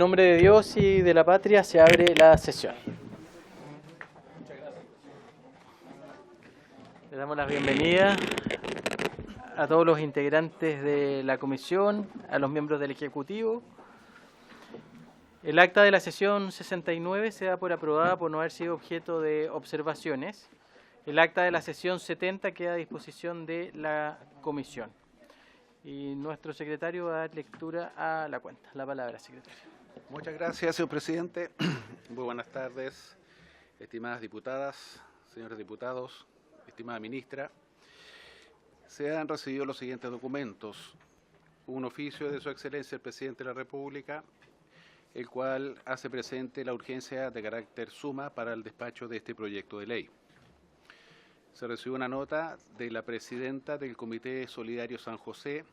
nombre de Dios y de la patria se abre la sesión. Le damos la bienvenida a todos los integrantes de la comisión, a los miembros del Ejecutivo. El acta de la sesión 69 se da por aprobada por no haber sido objeto de observaciones. El acta de la sesión 70 queda a disposición de la comisión. Y nuestro secretario va a dar lectura a la cuenta. La palabra, secretario. Muchas gracias, señor presidente. Muy buenas tardes, estimadas diputadas, señores diputados, estimada ministra. Se han recibido los siguientes documentos. Un oficio de Su Excelencia el Presidente de la República, el cual hace presente la urgencia de carácter suma para el despacho de este proyecto de ley. Se recibió una nota de la presidenta del Comité Solidario San José,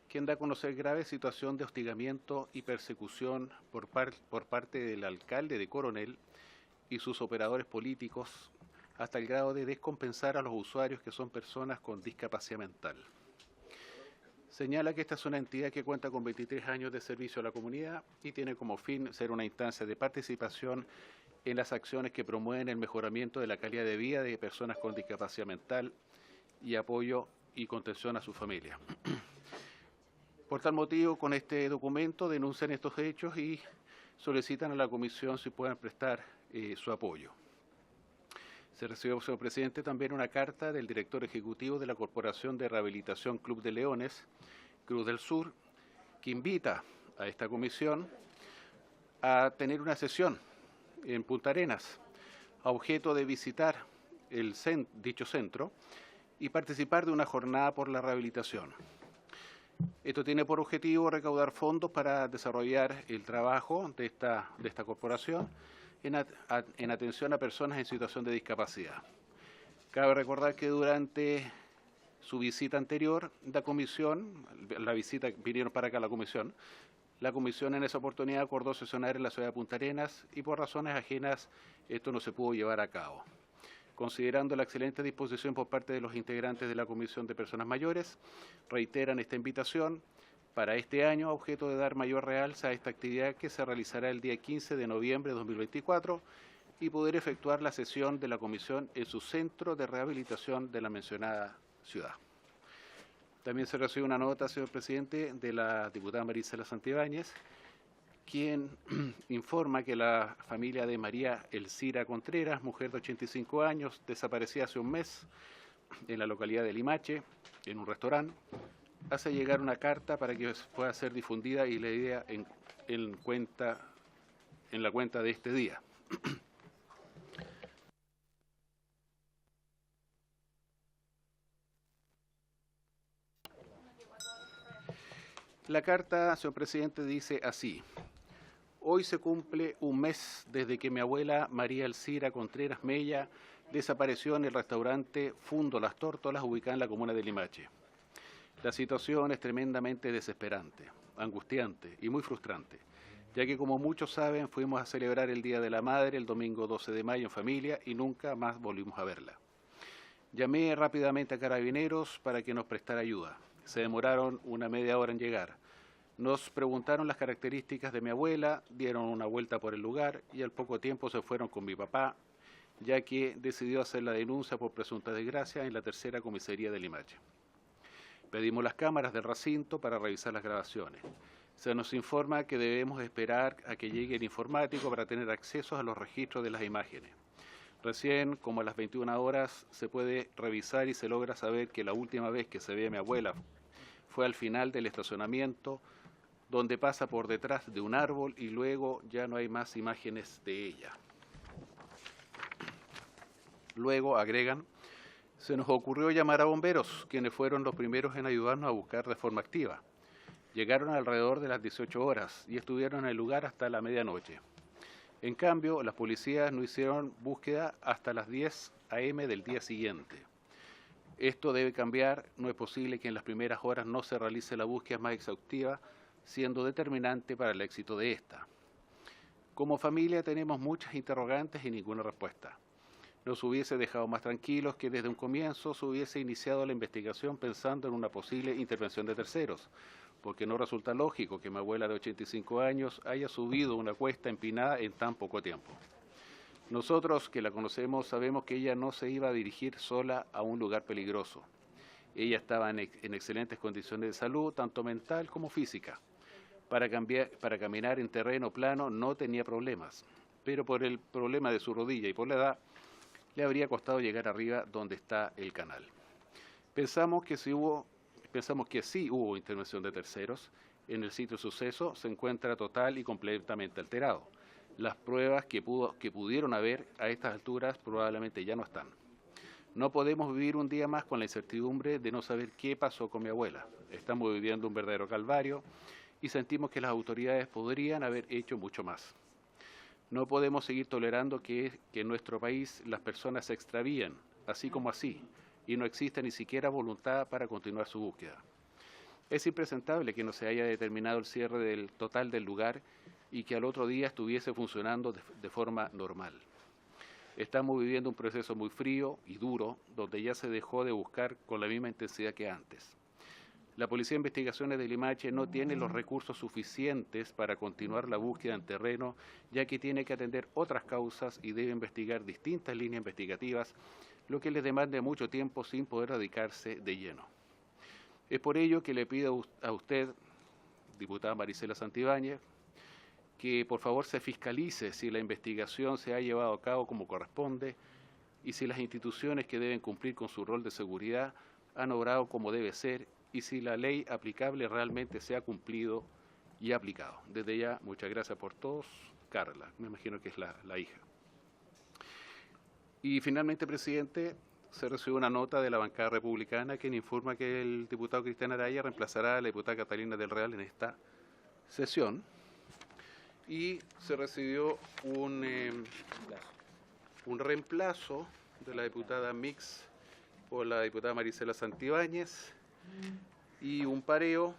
quien da a conocer grave situación de hostigamiento y persecución por parte del alcalde de Coronel y sus operadores políticos, hasta el grado de descompensar a los usuarios que son personas con discapacidad mental. Señala que esta es una entidad que cuenta con 23 años de servicio a la comunidad y tiene como fin ser una instancia de participación en las acciones que promueven el mejoramiento de la calidad de vida de personas con discapacidad mental y apoyo y contención a su familia. Por tal motivo, con este documento denuncian estos hechos y solicitan a la comisión si puedan prestar su apoyo. Se recibió, señor presidente, también una carta del director ejecutivo de la Corporación de Rehabilitación Club de Leones, Cruz del Sur, que invita a esta comisión a tener una sesión en Punta Arenas, a objeto de visitar dicho centro y participar de una jornada por la rehabilitación. Esto tiene por objetivo recaudar fondos para desarrollar el trabajo de esta corporación en atención a personas en situación de discapacidad. Cabe recordar que durante su visita anterior, vinieron para acá la comisión en esa oportunidad acordó sesionar en la ciudad de Punta Arenas y por razones ajenas esto no se pudo llevar a cabo. Considerando la excelente disposición por parte de los integrantes de la Comisión de Personas Mayores, reiteran esta invitación para este año a objeto de dar mayor realce a esta actividad que se realizará el día 15 de noviembre de 2024 y poder efectuar la sesión de la Comisión en su centro de rehabilitación de la mencionada ciudad. También se recibe una nota, señor presidente, de la diputada Marisela Santibáñez, quien informa que la familia de María Elcira Contreras, mujer de 85 años, desaparecida hace un mes en la localidad de Limache, en un restaurante, hace llegar una carta para que pueda ser difundida y leída en la cuenta de este día. La carta, señor presidente, dice así: hoy se cumple un mes desde que mi abuela María Elcira Contreras Mella desapareció en el restaurante Fundo Las Tórtolas, ubicado en la comuna de Limache. La situación es tremendamente desesperante, angustiante y muy frustrante, ya que como muchos saben fuimos a celebrar el Día de la Madre el domingo 12 de mayo en familia y nunca más volvimos a verla. Llamé rápidamente a Carabineros para que nos prestara ayuda. Se demoraron una media hora en llegar. Nos preguntaron las características de mi abuela, dieron una vuelta por el lugar y al poco tiempo se fueron con mi papá, ya que decidió hacer la denuncia por presunta desgracia en la tercera comisaría de Limache. Pedimos las cámaras del recinto para revisar las grabaciones. Se nos informa que debemos esperar a que llegue el informático para tener acceso a los registros de las imágenes. Recién, como a las 21 horas, se puede revisar y se logra saber que la última vez que se ve a mi abuela fue al final del estacionamiento, donde pasa por detrás de un árbol y luego ya no hay más imágenes de ella. Luego, agregan, se nos ocurrió llamar a bomberos, quienes fueron los primeros en ayudarnos a buscar de forma activa. Llegaron alrededor de las 18 horas y estuvieron en el lugar hasta la medianoche. En cambio, las policías no hicieron búsqueda hasta las 10 a.m. del día siguiente. Esto debe cambiar, no es posible que en las primeras horas no se realice la búsqueda más exhaustiva, siendo determinante para el éxito de esta. Como familia tenemos muchas interrogantes y ninguna respuesta. Nos hubiese dejado más tranquilos que desde un comienzo se hubiese iniciado la investigación pensando en una posible intervención de terceros, porque no resulta lógico que mi abuela de 85 años haya subido una cuesta empinada en tan poco tiempo. Nosotros que la conocemos sabemos que ella no se iba a dirigir sola a un lugar peligroso. Ella estaba en excelentes condiciones de salud, tanto mental como física. Para caminar en terreno plano no tenía problemas, pero por el problema de su rodilla y por la edad, le habría costado llegar arriba donde está el canal. Pensamos que sí hubo intervención de terceros. En el sitio de suceso se encuentra total y completamente alterado. Las pruebas que pudieron haber a estas alturas probablemente ya no están. No podemos vivir un día más con la incertidumbre de no saber qué pasó con mi abuela. Estamos viviendo un verdadero calvario y sentimos que las autoridades podrían haber hecho mucho más. No podemos seguir tolerando que en nuestro país las personas se extravían, así como así, y no existe ni siquiera voluntad para continuar su búsqueda. Es impresentable que no se haya determinado el cierre total del lugar y que al otro día estuviese funcionando de forma normal. Estamos viviendo un proceso muy frío y duro, donde ya se dejó de buscar con la misma intensidad que antes. La Policía de Investigaciones de Limache no tiene los recursos suficientes para continuar la búsqueda en terreno, ya que tiene que atender otras causas y debe investigar distintas líneas investigativas, lo que le demanda mucho tiempo sin poder dedicarse de lleno. Es por ello que le pido a usted, diputada Maricela Santibáñez, que por favor se fiscalice si la investigación se ha llevado a cabo como corresponde y si las instituciones que deben cumplir con su rol de seguridad han obrado como debe ser y si la ley aplicable realmente se ha cumplido y aplicado. Desde ya, muchas gracias por todos. Carla, me imagino que es la hija. Y finalmente, presidente, se recibió una nota de la bancada republicana que informa que el diputado Cristian Araya reemplazará a la diputada Catalina del Real en esta sesión. Y se recibió un reemplazo de la diputada Mix por la diputada Maricela Santibáñez y un pareo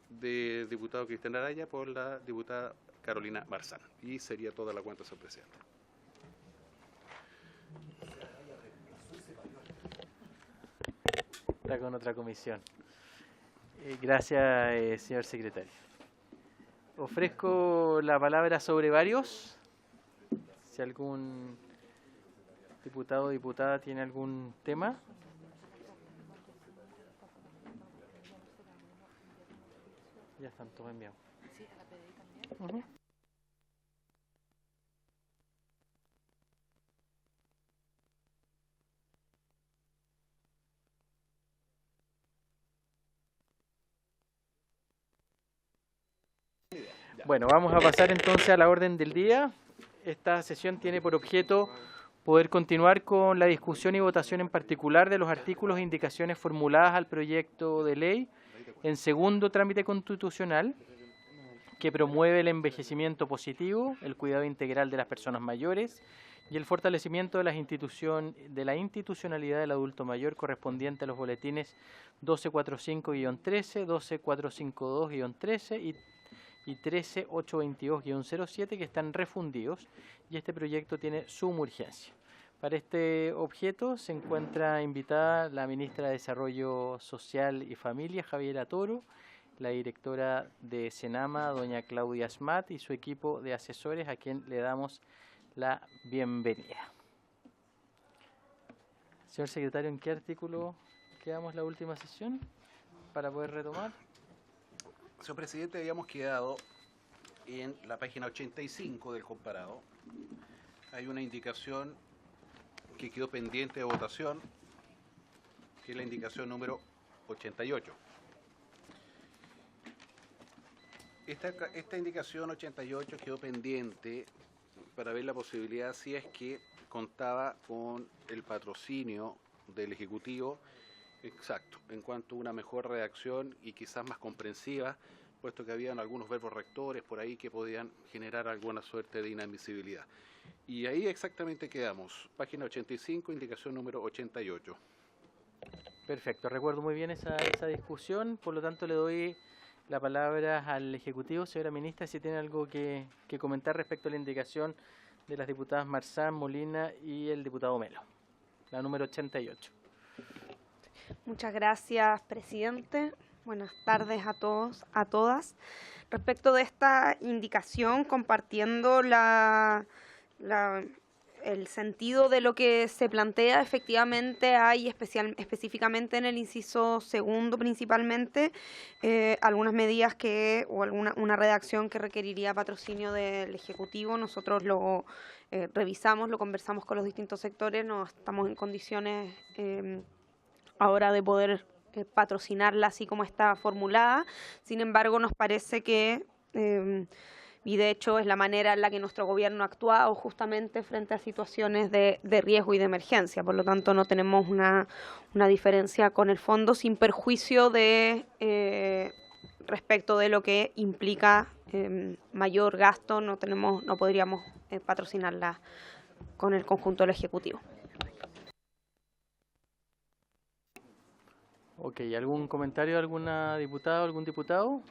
del diputado Cristian Araya por la diputada Carolina Marzán. Y sería toda la cuenta, señor presidente. Está con otra comisión. Gracias, señor secretario. Ofrezco la palabra sobre varios. Si algún diputado o diputada tiene algún tema. Ya están todos enviados. Sí, a la PDI también. Bueno, vamos a pasar entonces a la orden del día. Esta sesión tiene por objeto poder continuar con la discusión y votación en particular de los artículos e indicaciones formuladas al proyecto de ley en segundo trámite constitucional que promueve el envejecimiento positivo, el cuidado integral de las personas mayores y el fortalecimiento de la institucionalidad del adulto mayor correspondiente a los boletines 1245-13, 12452-13 y 13822-07 que están refundidos y este proyecto tiene suma urgencia. Para este objeto se encuentra invitada la ministra de Desarrollo Social y Familia, Javiera Toro, la directora de Senama, doña Claudia Smat, y su equipo de asesores, a quien le damos la bienvenida. Señor secretario, ¿en qué artículo quedamos la última sesión para poder retomar? Señor presidente, habíamos quedado en la página 85 del comparado. Hay una indicación que quedó pendiente de votación, que es la indicación número 88. Esta indicación 88 quedó pendiente para ver la posibilidad si es que contaba con el patrocinio del Ejecutivo. Exacto, en cuanto a una mejor redacción y quizás más comprensiva, puesto que habían algunos verbos rectores por ahí que podían generar alguna suerte de inadmisibilidad. Y ahí exactamente quedamos, página 85, indicación número 88. Perfecto, recuerdo muy bien esa discusión, por lo tanto le doy la palabra al Ejecutivo. Señora ministra, si tiene algo que comentar respecto a la indicación de las diputadas Marzán, Molina y el diputado Melo, la número 88. Muchas gracias, presidente. Buenas tardes a todos, a todas. Respecto de esta indicación, compartiendo el sentido de lo que se plantea, efectivamente hay específicamente en el inciso segundo principalmente algunas medidas o una redacción que requeriría patrocinio del Ejecutivo. Nosotros lo revisamos, lo conversamos con los distintos sectores, no estamos en condiciones ahora de poder patrocinarla así como está formulada. Sin embargo, nos parece que y de hecho es la manera en la que nuestro gobierno ha actuado justamente frente a situaciones de riesgo y de emergencia. Por lo tanto, no tenemos una diferencia con el fondo, sin perjuicio de respecto de lo que implica mayor gasto. No podríamos patrocinarla con el conjunto del Ejecutivo. Ok, ¿algún comentario de alguna diputada o algún diputado?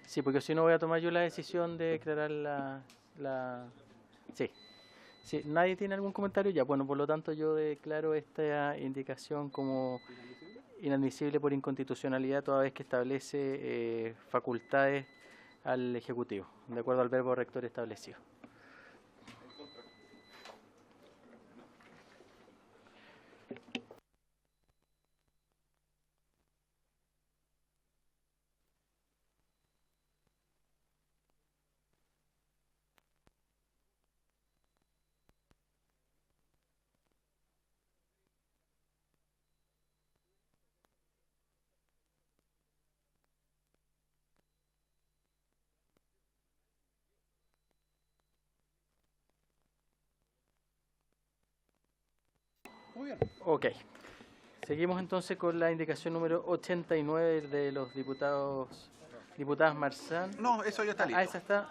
Sí, porque si no voy a tomar yo la decisión de declarar Sí. Sí, ¿nadie tiene algún comentario? Ya, bueno, por lo tanto yo declaro esta indicación como inadmisible por inconstitucionalidad toda vez que establece facultades al Ejecutivo, de acuerdo al verbo rector establecido. Muy bien. Ok. Seguimos entonces con la indicación número 89 de los diputadas Marzán. No, eso ya está listo. Esa está.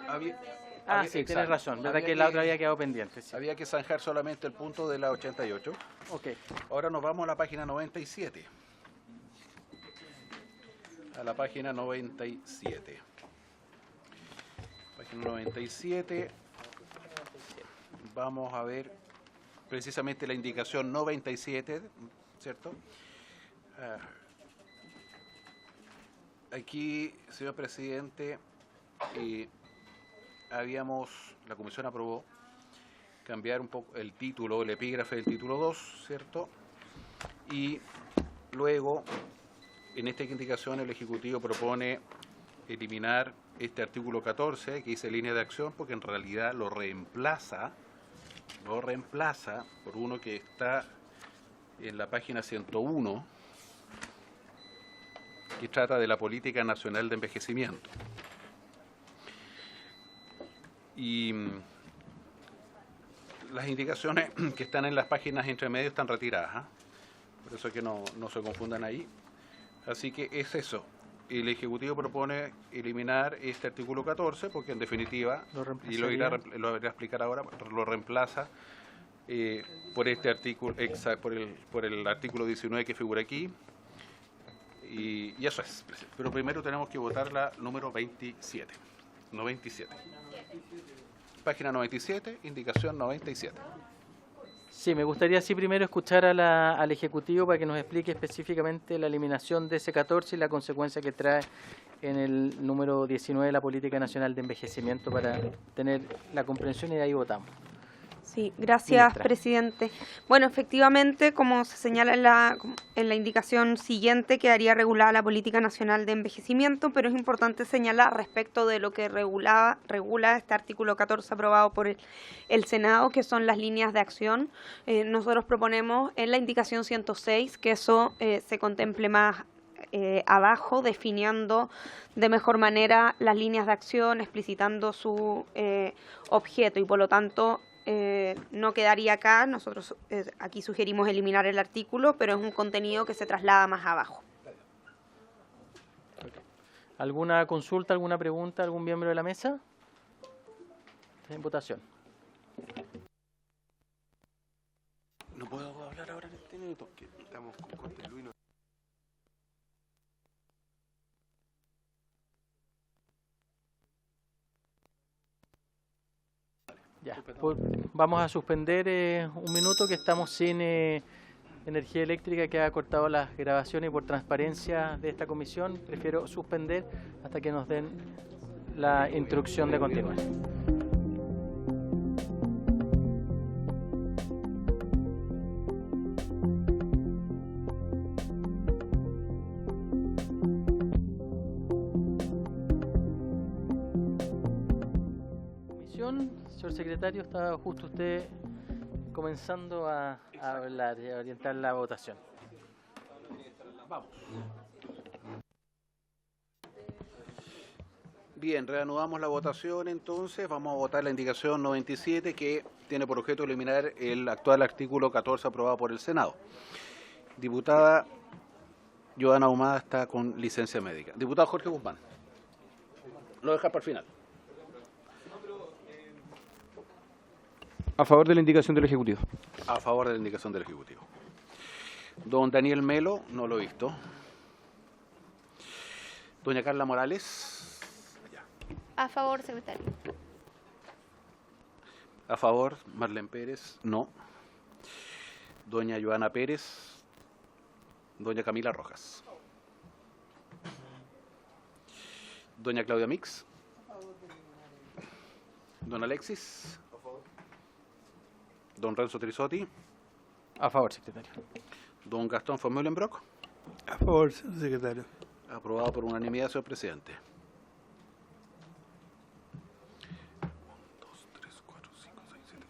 Había- Sí, tienes exacto. razón. Verdad Había que la otra había quedado pendiente. Sí. Había que zanjar solamente el punto de la 88. Ok. Ahora nos vamos a la página 97. A la página 97. Página 97. Vamos a ver precisamente la indicación 97, ¿cierto? Aquí, señor presidente, la comisión aprobó cambiar un poco el título, el epígrafe del título 2, ¿cierto? Y luego, en esta indicación, el Ejecutivo propone eliminar este artículo 14, que dice línea de acción, porque en realidad lo reemplaza por uno que está en la página 101, que trata de la Política Nacional de Envejecimiento. Y las indicaciones que están en las páginas entre medio están retiradas, por eso es que no se confundan ahí. Así que es eso. El Ejecutivo propone eliminar este artículo 14 porque en definitiva, y lo irá a explicar ahora, lo reemplaza por este artículo, por el artículo 19 que figura aquí. Y eso es. Pero primero tenemos que votar la número 27. 97. Página 97, indicación 97. Sí, me gustaría así primero escuchar al Ejecutivo para que nos explique específicamente la eliminación de ese 14 y la consecuencia que trae en el número 19 de la Política Nacional de Envejecimiento para tener la comprensión y de ahí votamos. Sí, gracias, Ministra. presidente. Bueno, efectivamente, como se señala en la indicación siguiente, quedaría regulada la Política Nacional de Envejecimiento, pero es importante señalar respecto de lo que regula este artículo 14 aprobado por el Senado, que son las líneas de acción. Nosotros proponemos en la indicación 106 que eso se contemple más abajo, definiendo de mejor manera las líneas de acción, explicitando su objeto y por lo tanto no quedaría acá. Nosotros aquí sugerimos eliminar el artículo, pero es un contenido que se traslada más abajo. ¿Alguna consulta, alguna pregunta, algún miembro de la mesa? En votación. No puedo hablar ahora en este minuto, que estamos con corte Luis. Ya, pues vamos a suspender un minuto que estamos sin Energía Eléctrica, que ha cortado las grabaciones y por transparencia de esta comisión prefiero suspender hasta que nos den la instrucción de continuar. Señor secretario, estaba justo usted comenzando a hablar y a orientar la votación. Vamos. Bien, reanudamos la votación entonces. Vamos a votar la indicación 97 que tiene por objeto eliminar el actual artículo 14 aprobado por el Senado. Diputada Joana Ahumada está con licencia médica. Diputado Jorge Guzmán. Lo deja para el final. A favor de la indicación del Ejecutivo. A favor de la indicación del Ejecutivo. Don Daniel Melo, no lo he visto. Doña Carla Morales. A favor, secretario. A favor, Marlene Pérez, no. Doña Joana Pérez. Doña Camila Rojas. Doña Claudia Mix. Don Alexis. Don Renzo Trisotti. A favor, secretario. Don Gastón von Meulenbrock. A favor, señor secretario. Aprobado por unanimidad, señor presidente. 1, 2, 3, 4, 5, 6, 7.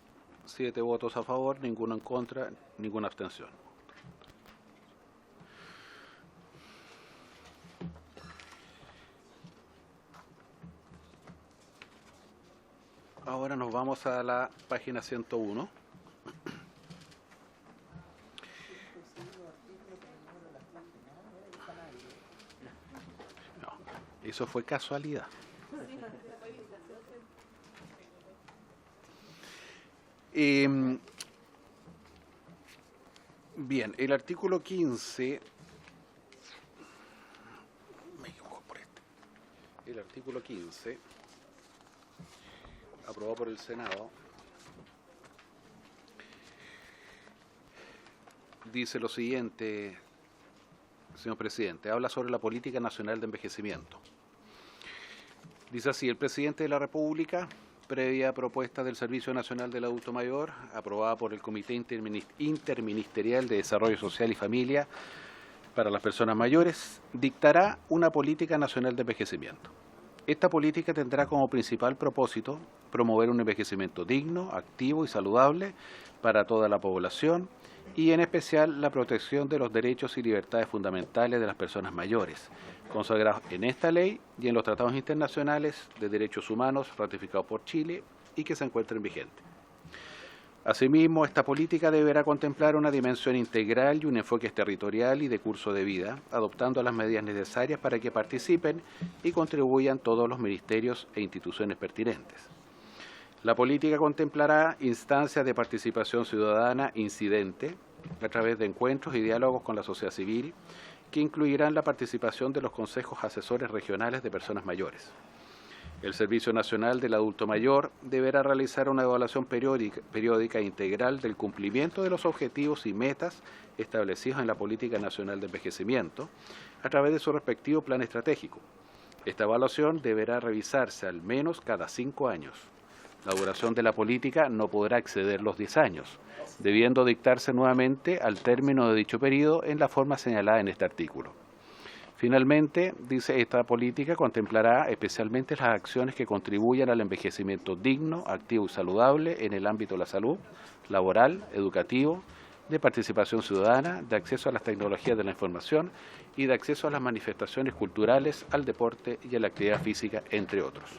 7 votos a favor, ninguno en contra, ninguna abstención. Ahora nos vamos a la página 101. No, eso fue casualidad. Bien, el artículo 15... Me equivoco por este. El artículo 15... aprobado por el Senado, dice lo siguiente, señor presidente, habla sobre la política nacional de envejecimiento. Dice así: el presidente de la República, previa propuesta del Servicio Nacional del Adulto Mayor, aprobada por el Comité Interministerial de Desarrollo Social y Familia para las Personas Mayores, dictará una política nacional de envejecimiento. Esta política tendrá como principal propósito promover un envejecimiento digno, activo y saludable para toda la población y en especial la protección de los derechos y libertades fundamentales de las personas mayores, consagrados en esta ley y en los tratados internacionales de derechos humanos ratificados por Chile y que se encuentren vigentes. Asimismo, esta política deberá contemplar una dimensión integral y un enfoque territorial y de curso de vida, adoptando las medidas necesarias para que participen y contribuyan todos los ministerios e instituciones pertinentes. La política contemplará instancias de participación ciudadana incidente a través de encuentros y diálogos con la sociedad civil, que incluirán la participación de los consejos asesores regionales de personas mayores. El Servicio Nacional del Adulto Mayor deberá realizar una evaluación periódica e integral del cumplimiento de los objetivos y metas establecidos en la Política Nacional de Envejecimiento a través de su respectivo plan estratégico. Esta evaluación deberá revisarse al menos cada 5 años. La duración de la política no podrá exceder los 10 años, debiendo dictarse nuevamente al término de dicho periodo en la forma señalada en este artículo. Finalmente, dice, esta política contemplará especialmente las acciones que contribuyan al envejecimiento digno, activo y saludable en el ámbito de la salud, laboral, educativo, de participación ciudadana, de acceso a las tecnologías de la información y de acceso a las manifestaciones culturales, al deporte y a la actividad física, entre otros.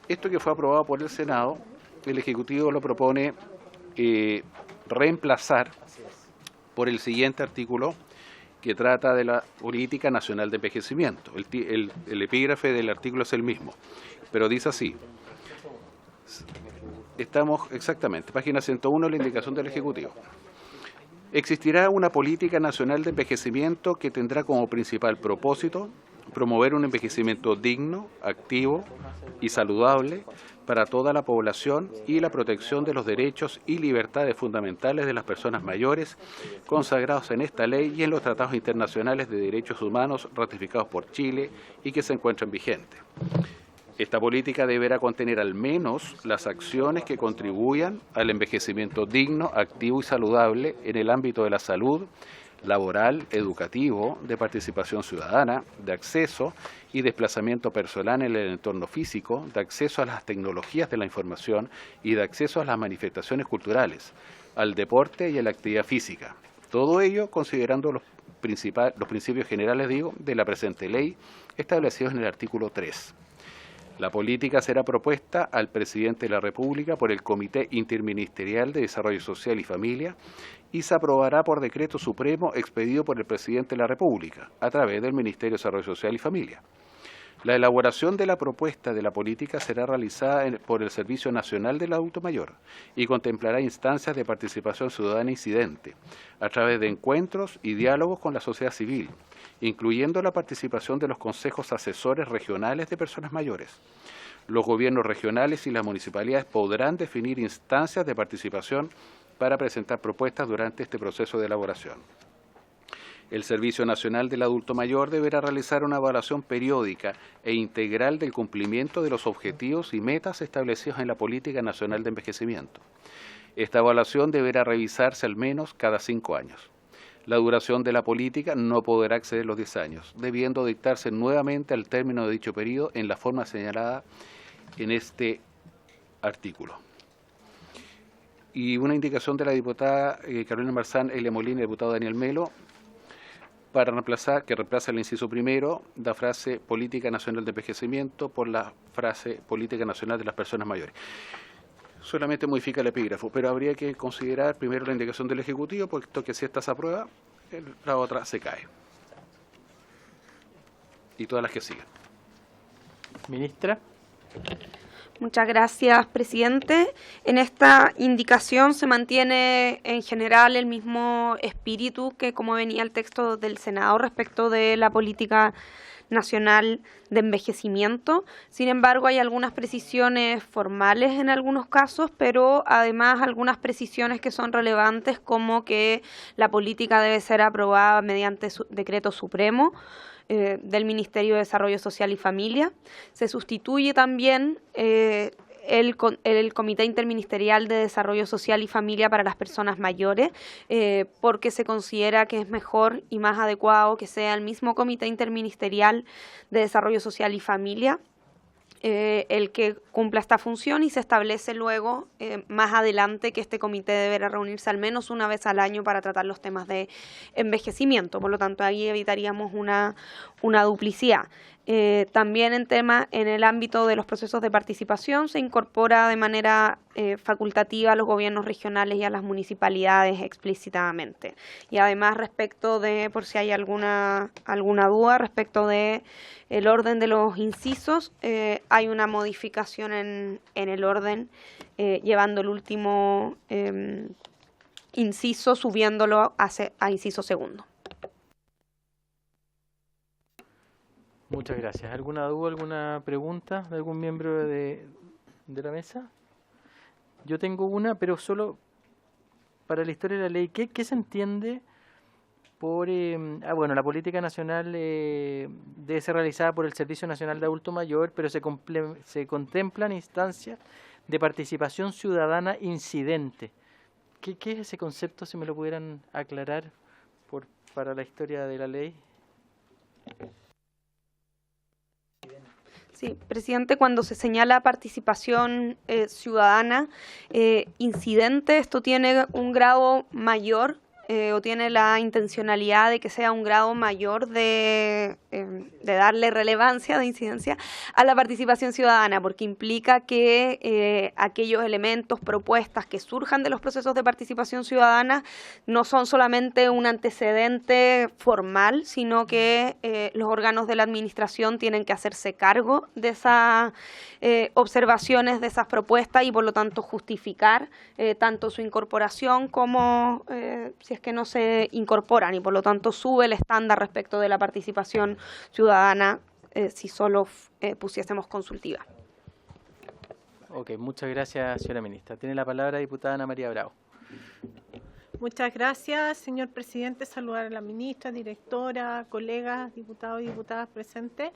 Esto que fue aprobado por el Senado, el Ejecutivo lo propone reemplazar por el siguiente artículo que trata de la Política Nacional de Envejecimiento. El epígrafe del artículo es el mismo, pero dice así. Estamos exactamente, página 101, la indicación del Ejecutivo. Existirá una Política Nacional de Envejecimiento que tendrá como principal propósito promover un envejecimiento digno, activo y saludable para toda la población y la protección de los derechos y libertades fundamentales de las personas mayores consagrados en esta ley y en los tratados internacionales de derechos humanos ratificados por Chile y que se encuentran vigentes. Esta política deberá contener al menos las acciones que contribuyan al envejecimiento digno, activo y saludable en el ámbito de la salud, laboral, educativo, de participación ciudadana, de acceso y desplazamiento personal en el entorno físico, de acceso a las tecnologías de la información y de acceso a las manifestaciones culturales, al deporte y a la actividad física. Todo ello considerando los principios generales, de la presente ley establecidos en el artículo 3. La política será propuesta al Presidente de la República por el Comité Interministerial de Desarrollo Social y Familia y se aprobará por decreto supremo expedido por el Presidente de la República a través del Ministerio de Desarrollo Social y Familia. La elaboración de la propuesta de la política será realizada por el Servicio Nacional del Adulto Mayor y contemplará instancias de participación ciudadana incidente a través de encuentros y diálogos con la sociedad civil, incluyendo la participación de los consejos asesores regionales de personas mayores. Los gobiernos regionales y las municipalidades podrán definir instancias de participación para presentar propuestas durante este proceso de elaboración. El Servicio Nacional del Adulto Mayor deberá realizar una evaluación periódica e integral del cumplimiento de los objetivos y metas establecidos en la Política Nacional de Envejecimiento. Esta evaluación deberá revisarse al menos cada 5 años. La duración de la política no podrá exceder los 10 años, debiendo dictarse nuevamente al término de dicho periodo en la forma señalada en este artículo. Y una indicación de la diputada Carolina Marzán Elia Molina y el diputado Daniel Melo, para que reemplace el inciso primero, la frase Política Nacional de Envejecimiento por la frase Política Nacional de las Personas Mayores. Solamente modifica el epígrafo, pero habría que considerar primero la indicación del Ejecutivo, puesto que si esta se aprueba, la otra se cae. Y todas las que sigan. Ministra. Muchas gracias, presidente. En esta indicación se mantiene en general el mismo espíritu que como venía el texto del Senado respecto de la política nacional de envejecimiento. Sin embargo, hay algunas precisiones formales en algunos casos, pero además algunas precisiones que son relevantes, como que la política debe ser aprobada mediante decreto supremo del Ministerio de Desarrollo Social y Familia. Se sustituye también el Comité Interministerial de Desarrollo Social y Familia para las Personas Mayores, porque se considera que es mejor y más adecuado que sea el mismo Comité Interministerial de Desarrollo Social y Familia el que cumpla esta función, y se establece luego más adelante que este comité deberá reunirse al menos una vez al año para tratar los temas de envejecimiento. Por lo tanto, ahí evitaríamos una duplicidad. También en el ámbito de los procesos de participación se incorpora de manera facultativa a los gobiernos regionales y a las municipalidades explícitamente. Y además, respecto de, por si hay alguna duda, respecto de el orden de los incisos, hay una modificación en el orden, llevando el último inciso, subiéndolo a inciso segundo. Muchas gracias. ¿Alguna duda, alguna pregunta de algún miembro de la mesa? Yo tengo una, pero solo para la historia de la ley. ¿Qué se entiende por... la política nacional debe ser realizada por el Servicio Nacional de Adulto Mayor, pero se contemplan instancias de participación ciudadana incidente? ¿Qué es ese concepto, si me lo pudieran aclarar para la historia de la ley? Sí, presidente, cuando se señala participación ciudadana incidente, esto tiene un grado mayor o tiene la intencionalidad de que sea un grado mayor de darle relevancia, de incidencia a la participación ciudadana, porque implica que aquellos elementos, propuestas que surjan de los procesos de participación ciudadana no son solamente un antecedente formal, sino que los órganos de la administración tienen que hacerse cargo de esas observaciones, de esas propuestas, y por lo tanto justificar tanto su incorporación como si es que no se incorporan, y por lo tanto sube el estándar respecto de la participación ciudadana si solo pusiésemos consultiva. Ok, muchas gracias, señora ministra. Tiene la palabra la diputada Ana María Bravo. Muchas gracias, señor presidente. Saludar a la ministra, directora, colegas, diputados y diputadas presentes.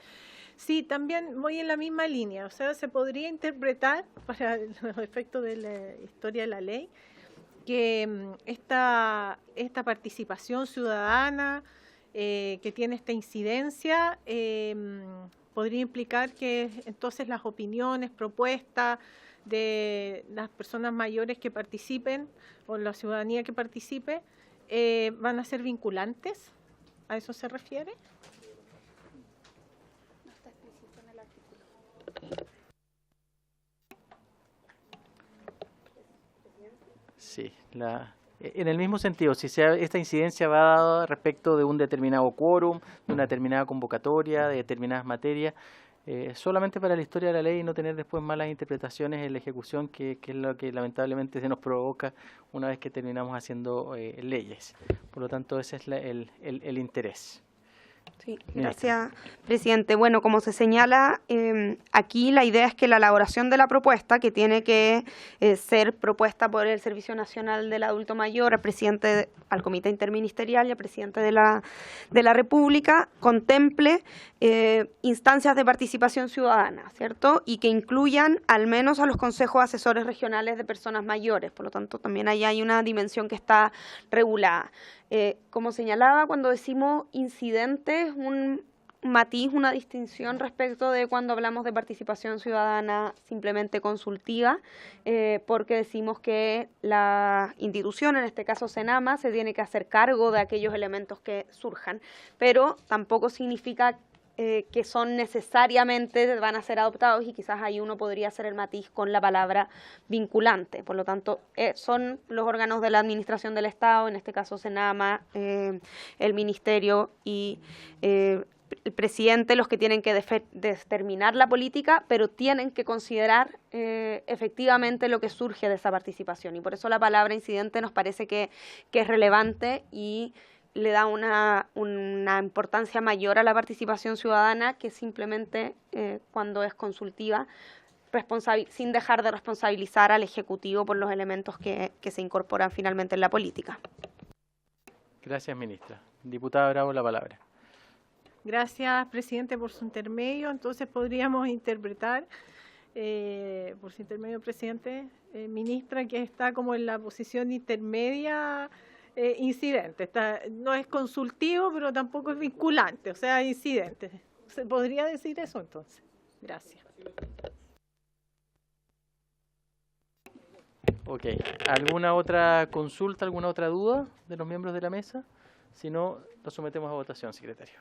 Sí, también voy en la misma línea. O sea, se podría interpretar, para los efectos de la historia de la ley, que esta participación ciudadana que tiene esta incidencia podría implicar que entonces las opiniones, propuestas de las personas mayores que participen o la ciudadanía que participe van a ser vinculantes. ¿A eso se refiere? No está explícito en el artículo. Sí, en el mismo sentido, si esta incidencia va dada respecto de un determinado quórum, de una determinada convocatoria, de determinadas materias, solamente para la historia de la ley y no tener después malas interpretaciones en la ejecución, que es lo que lamentablemente se nos provoca una vez que terminamos haciendo leyes. Por lo tanto, ese es el interés. Sí, gracias, presidente. Bueno, como se señala, aquí la idea es que la elaboración de la propuesta, que tiene que ser propuesta por el Servicio Nacional del Adulto Mayor, al presidente, al Comité Interministerial y al presidente de la República, contemple instancias de participación ciudadana, ¿cierto? Y que incluyan al menos a los consejos asesores regionales de personas mayores. Por lo tanto, también ahí hay una dimensión que está regulada. Como señalaba, cuando decimos incidentes, un matiz, una distinción respecto de cuando hablamos de participación ciudadana simplemente consultiva, porque decimos que la institución, en este caso Senama, se tiene que hacer cargo de aquellos elementos que surjan, pero tampoco significa que son necesariamente, van a ser adoptados, y quizás ahí uno podría hacer el matiz con la palabra vinculante. Por lo tanto, son los órganos de la administración del Estado, en este caso Senama, el Ministerio y el presidente, los que tienen que determinar la política, pero tienen que considerar efectivamente lo que surge de esa participación. Y por eso la palabra incidente nos parece que es relevante y le da una importancia mayor a la participación ciudadana que simplemente cuando es consultiva, sin dejar de responsabilizar al Ejecutivo por los elementos que se incorporan finalmente en la política. Gracias, ministra. Diputada Bravo, la palabra. Gracias, presidente, por su intermedio. Entonces podríamos interpretar, por su intermedio, presidente, ministra, que está como en la posición intermedia incidente. No es consultivo, pero tampoco es vinculante, o sea, incidente. ¿Se podría decir eso entonces? Gracias. Ok. ¿Alguna otra consulta, alguna otra duda de los miembros de la mesa? Si no, lo sometemos a votación, secretario.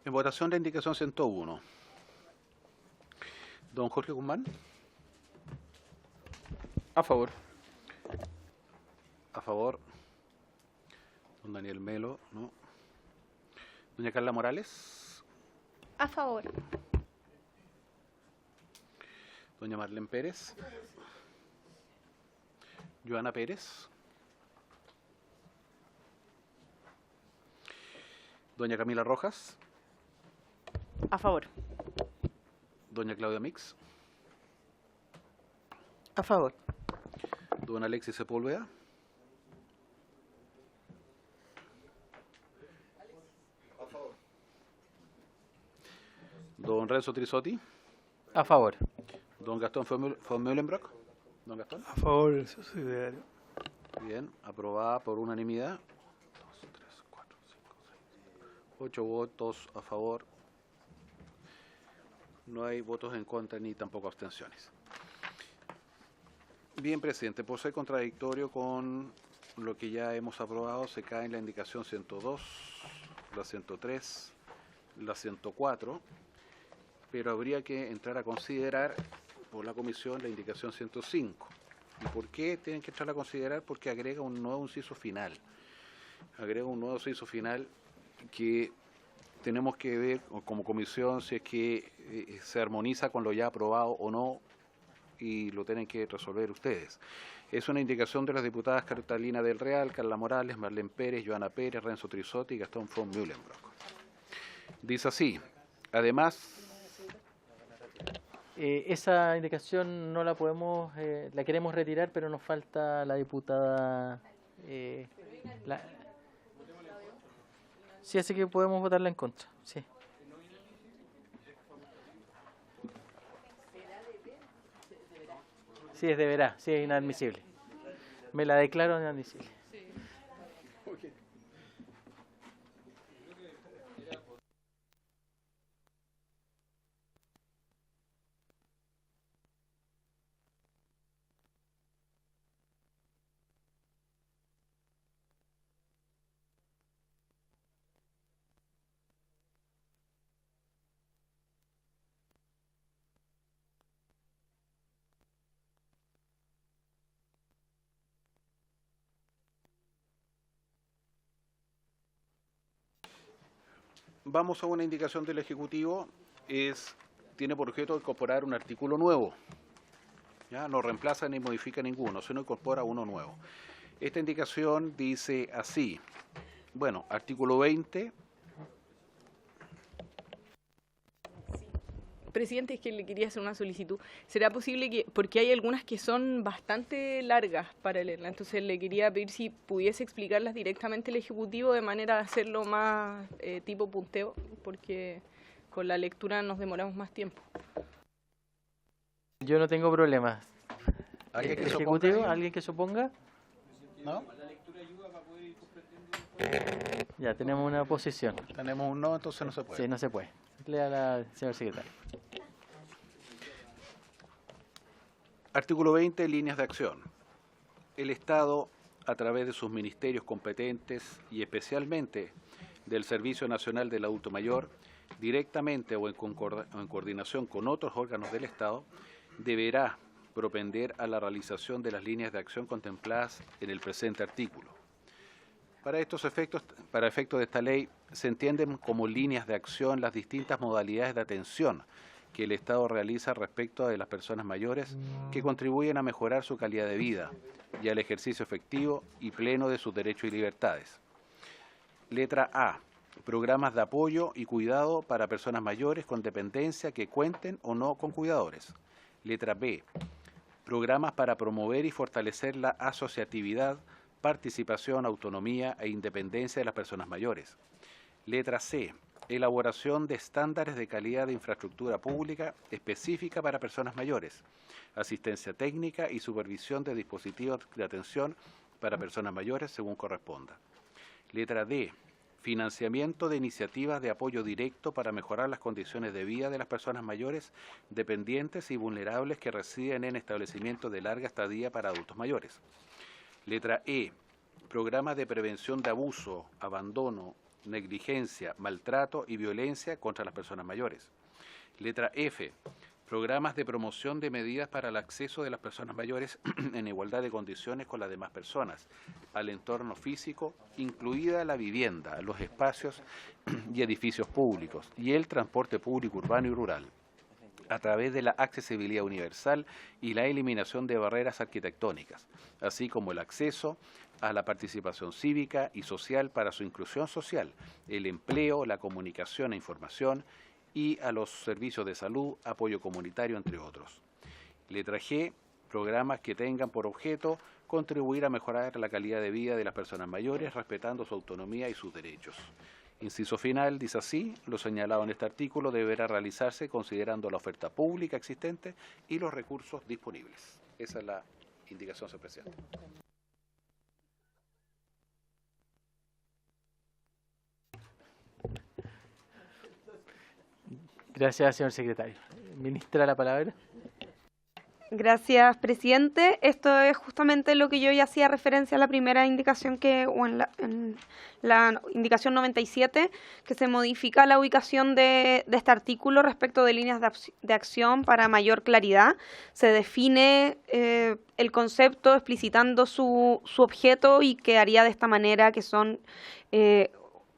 En votación la indicación 101. Don Jorge Guzmán. A favor. A favor. Don Daniel Melo, no. Doña Carla Morales. A favor. Doña Marlene Pérez. Joana Pérez. Doña Camila Rojas. A favor. Doña Claudia Mix. A favor. Don Alexis Sepúlveda. Don Renzo Trisotti. A favor. Don Gastón von Meulenbrock. Don Gastón. A favor, secretario. Bien, aprobada por unanimidad. 2, 3, 4, 5, 6, 8 votos a favor. No hay votos en contra ni tampoco abstenciones. Bien, presidente, por ser contradictorio con lo que ya hemos aprobado, se cae en la indicación 102, la 103, la 104, pero habría que entrar a considerar por la comisión la indicación 105. ¿Y por qué tienen que entrar a considerar? Porque agrega un nuevo inciso final. Agrega un nuevo inciso final que tenemos que ver como comisión si es que se armoniza con lo ya aprobado o no, y lo tienen que resolver ustedes. Es una indicación de las diputadas Catalina del Real, Carla Morales, Marlene Pérez, Joana Pérez, Renzo Trisotti y Gastón von Meulenbrock. Dice así: además, Esa indicación no la podemos, la queremos retirar, pero nos falta la diputada. Sí, así que podemos votarla en contra. Sí. Sí, es deberá, sí, es inadmisible. Me la declaro inadmisible. Vamos a una indicación del Ejecutivo. Tiene por objeto incorporar un artículo nuevo. ¿Ya? No reemplaza ni modifica ninguno, sino incorpora uno nuevo. Esta indicación dice así. Bueno, artículo 20. Presidente, es que le quería hacer una solicitud. ¿Será posible que, porque hay algunas que son bastante largas para leerla, entonces le quería pedir si pudiese explicarlas directamente el Ejecutivo de manera de hacerlo más tipo punteo, porque con la lectura nos demoramos más tiempo. Yo no tengo problema. ¿Alguien que Ejecutivo, suponga? ¿alguien que suponga? ¿No? Ya, tenemos una oposición. Tenemos un no, entonces no se puede. Sí, no se puede. Lea la señor secretario. Artículo 20, líneas de acción. El Estado, a través de sus ministerios competentes y especialmente del Servicio Nacional del Adulto Mayor, directamente o en coordinación con otros órganos del Estado, deberá propender a la realización de las líneas de acción contempladas en el presente artículo. Para efectos de esta ley, se entienden como líneas de acción las distintas modalidades de atención que el Estado realiza respecto de las personas mayores que contribuyen a mejorar su calidad de vida y al ejercicio efectivo y pleno de sus derechos y libertades. Letra A. Programas de apoyo y cuidado para personas mayores con dependencia que cuenten o no con cuidadores. Letra B. Programas para promover y fortalecer la asociatividad, participación, autonomía e independencia de las personas mayores. Letra C. Elaboración de estándares de calidad de infraestructura pública específica para personas mayores, asistencia técnica y supervisión de dispositivos de atención para personas mayores según corresponda. Letra D. Financiamiento de iniciativas de apoyo directo para mejorar las condiciones de vida de las personas mayores, dependientes y vulnerables que residen en establecimientos de larga estadía para adultos mayores. Letra E. Programas de prevención de abuso, abandono, negligencia, maltrato y violencia contra las personas mayores. Letra F. Programas de promoción de medidas para el acceso de las personas mayores en igualdad de condiciones con las demás personas, al entorno físico, incluida la vivienda, los espacios y edificios públicos y el transporte público urbano y rural, a través de la accesibilidad universal y la eliminación de barreras arquitectónicas, así como el acceso a la participación cívica y social para su inclusión social, el empleo, la comunicación e información y a los servicios de salud, apoyo comunitario, entre otros. Letra G. Programas que tengan por objeto contribuir a mejorar la calidad de vida de las personas mayores, respetando su autonomía y sus derechos. Inciso final, dice así: lo señalado en este artículo deberá realizarse considerando la oferta pública existente y los recursos disponibles. Esa es la indicación, señor presidente. Gracias, señor secretario. Ministra, la palabra. Gracias, presidente. Esto es justamente lo que yo ya hacía referencia a la primera indicación en la indicación 97, que se modifica la ubicación de este artículo respecto de líneas de acción para mayor claridad. Se define el concepto explicitando su objeto y quedaría de esta manera, que son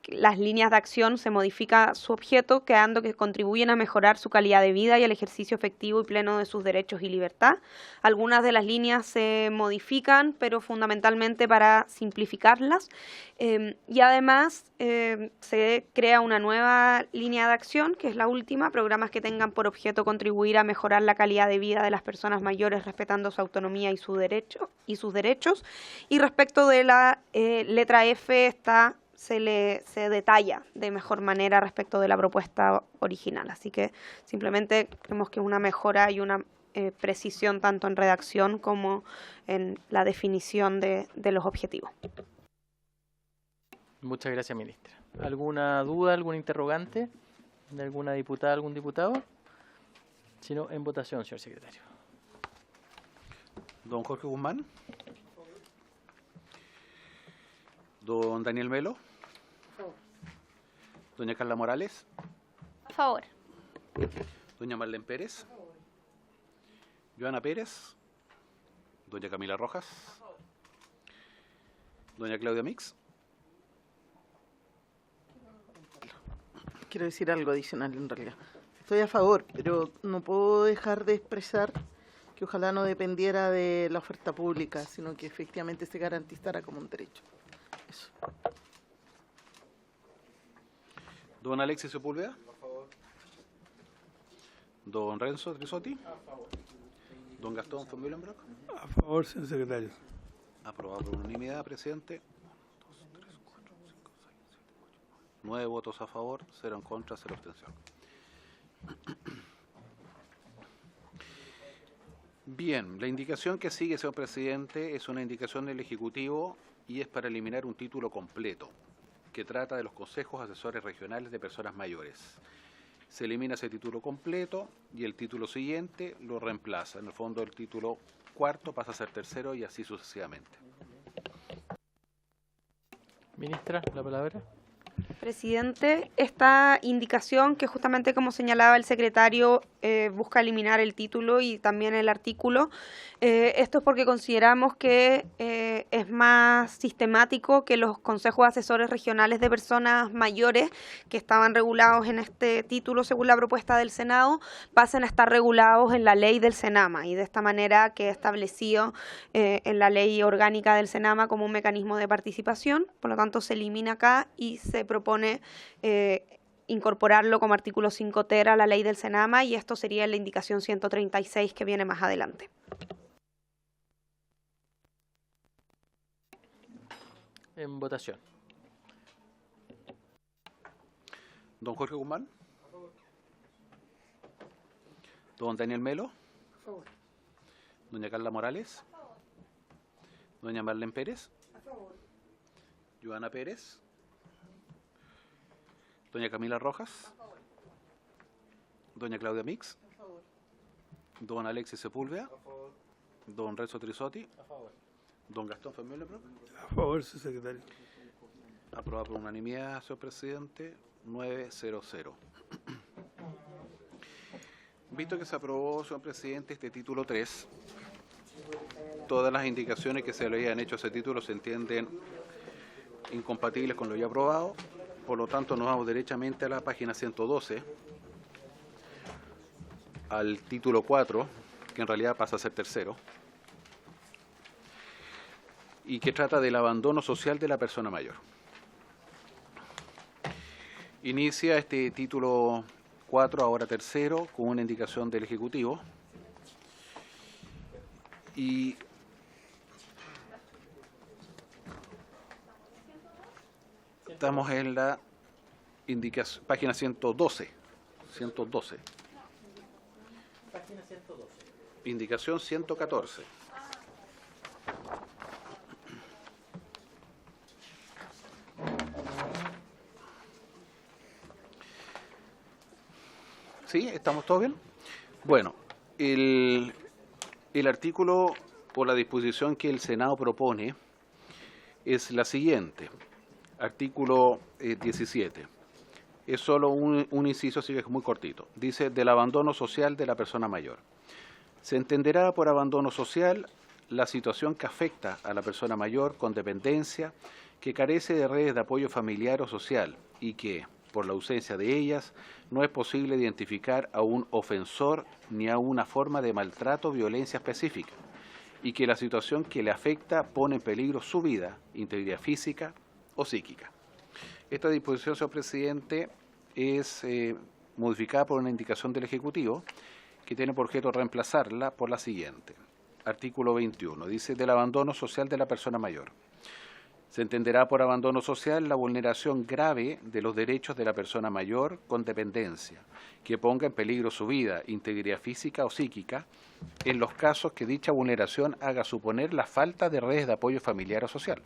las líneas de acción se modifica su objeto, quedando que contribuyen a mejorar su calidad de vida y al ejercicio efectivo y pleno de sus derechos y libertad. Algunas de las líneas se modifican, pero fundamentalmente para simplificarlas. Y además se crea una nueva línea de acción, que es la última, programas que tengan por objeto contribuir a mejorar la calidad de vida de las personas mayores, respetando su autonomía y sus derechos. Y respecto de la letra F, se detalla de mejor manera respecto de la propuesta original. Así que simplemente creemos que es una mejora y una precisión tanto en redacción como en la definición de los objetivos. Muchas gracias, ministra. ¿Alguna duda, algún interrogante de alguna diputada, algún diputado? Si no, en votación, señor secretario. Don Jorge Guzmán. Don Daniel Melo. Doña Carla Morales. A favor. Doña Marlene Pérez. Joana Pérez. Doña Camila Rojas. Doña Claudia Mix. Quiero decir algo adicional en realidad. Estoy a favor, pero no puedo dejar de expresar que ojalá no dependiera de la oferta pública, sino que efectivamente se garantizara como un derecho. Eso. Don Alexis Sepúlveda. Don Renzo Trisotti. Don Gastón von Mühlenbrock. A favor, señor secretario. Aprobado por unanimidad, presidente. 9 votos a favor, 0 en contra, 0 abstención. Bien, la indicación que sigue, señor presidente, es una indicación del Ejecutivo y es para eliminar un título completo que trata de los consejos asesores regionales de personas mayores. Se elimina ese título completo y el título siguiente lo reemplaza. En el fondo, el título cuarto pasa a ser tercero y así sucesivamente. Ministra, la palabra. Presidente, esta indicación que justamente como señalaba el secretario busca eliminar el título y también el artículo. Esto es porque consideramos que es más sistemático que los consejos asesores regionales de personas mayores que estaban regulados en este título según la propuesta del Senado pasen a estar regulados en la ley del Senama y de esta manera que establecido en la ley orgánica del Senama como un mecanismo de participación. Por lo tanto, se elimina acá y se propone incorporarlo como artículo 5 ter a la ley del Senama y esto sería la indicación 136 que viene más adelante. En votación. Don Jorge Guzmán. Don Daniel Melo. Doña Carla Morales. Doña Marlene Pérez. Joana Pérez. Doña Camila Rojas. Doña Claudia Mix. Don Alexis Sepúlveda. Don Renzo Trisotti. Don Gastón von Mühlenbrock. A favor, señor secretario. Aprobado por unanimidad, señor presidente, 9-0-0. Visto que se aprobó, señor presidente, este título 3, todas las indicaciones que se le habían hecho a ese título se entienden incompatibles con lo ya aprobado. Por lo tanto, nos vamos derechamente a la página 112, al título 4, que en realidad pasa a ser tercero, y que trata del abandono social de la persona mayor. Inicia este título 4, ahora tercero, con una indicación del Ejecutivo, y estamos en la indicación, página 112. 112. Página 112. Indicación 114. ¿Sí? ¿Estamos todos bien? Bueno, el artículo o la disposición que el Senado propone es la siguiente. Artículo 17. Es solo un inciso, así que es muy cortito. Dice, del abandono social de la persona mayor. Se entenderá por abandono social la situación que afecta a la persona mayor con dependencia que carece de redes de apoyo familiar o social y que, por la ausencia de ellas, no es posible identificar a un ofensor ni a una forma de maltrato o violencia específica, y que la situación que le afecta pone en peligro su vida, integridad física o psíquica. Esta disposición, señor presidente, es modificada por una indicación del Ejecutivo que tiene por objeto reemplazarla por la siguiente. Artículo 21. Dice: del abandono social de la persona mayor. Se entenderá por abandono social la vulneración grave de los derechos de la persona mayor con dependencia, que ponga en peligro su vida, integridad física o psíquica, en los casos que dicha vulneración haga suponer la falta de redes de apoyo familiar o social.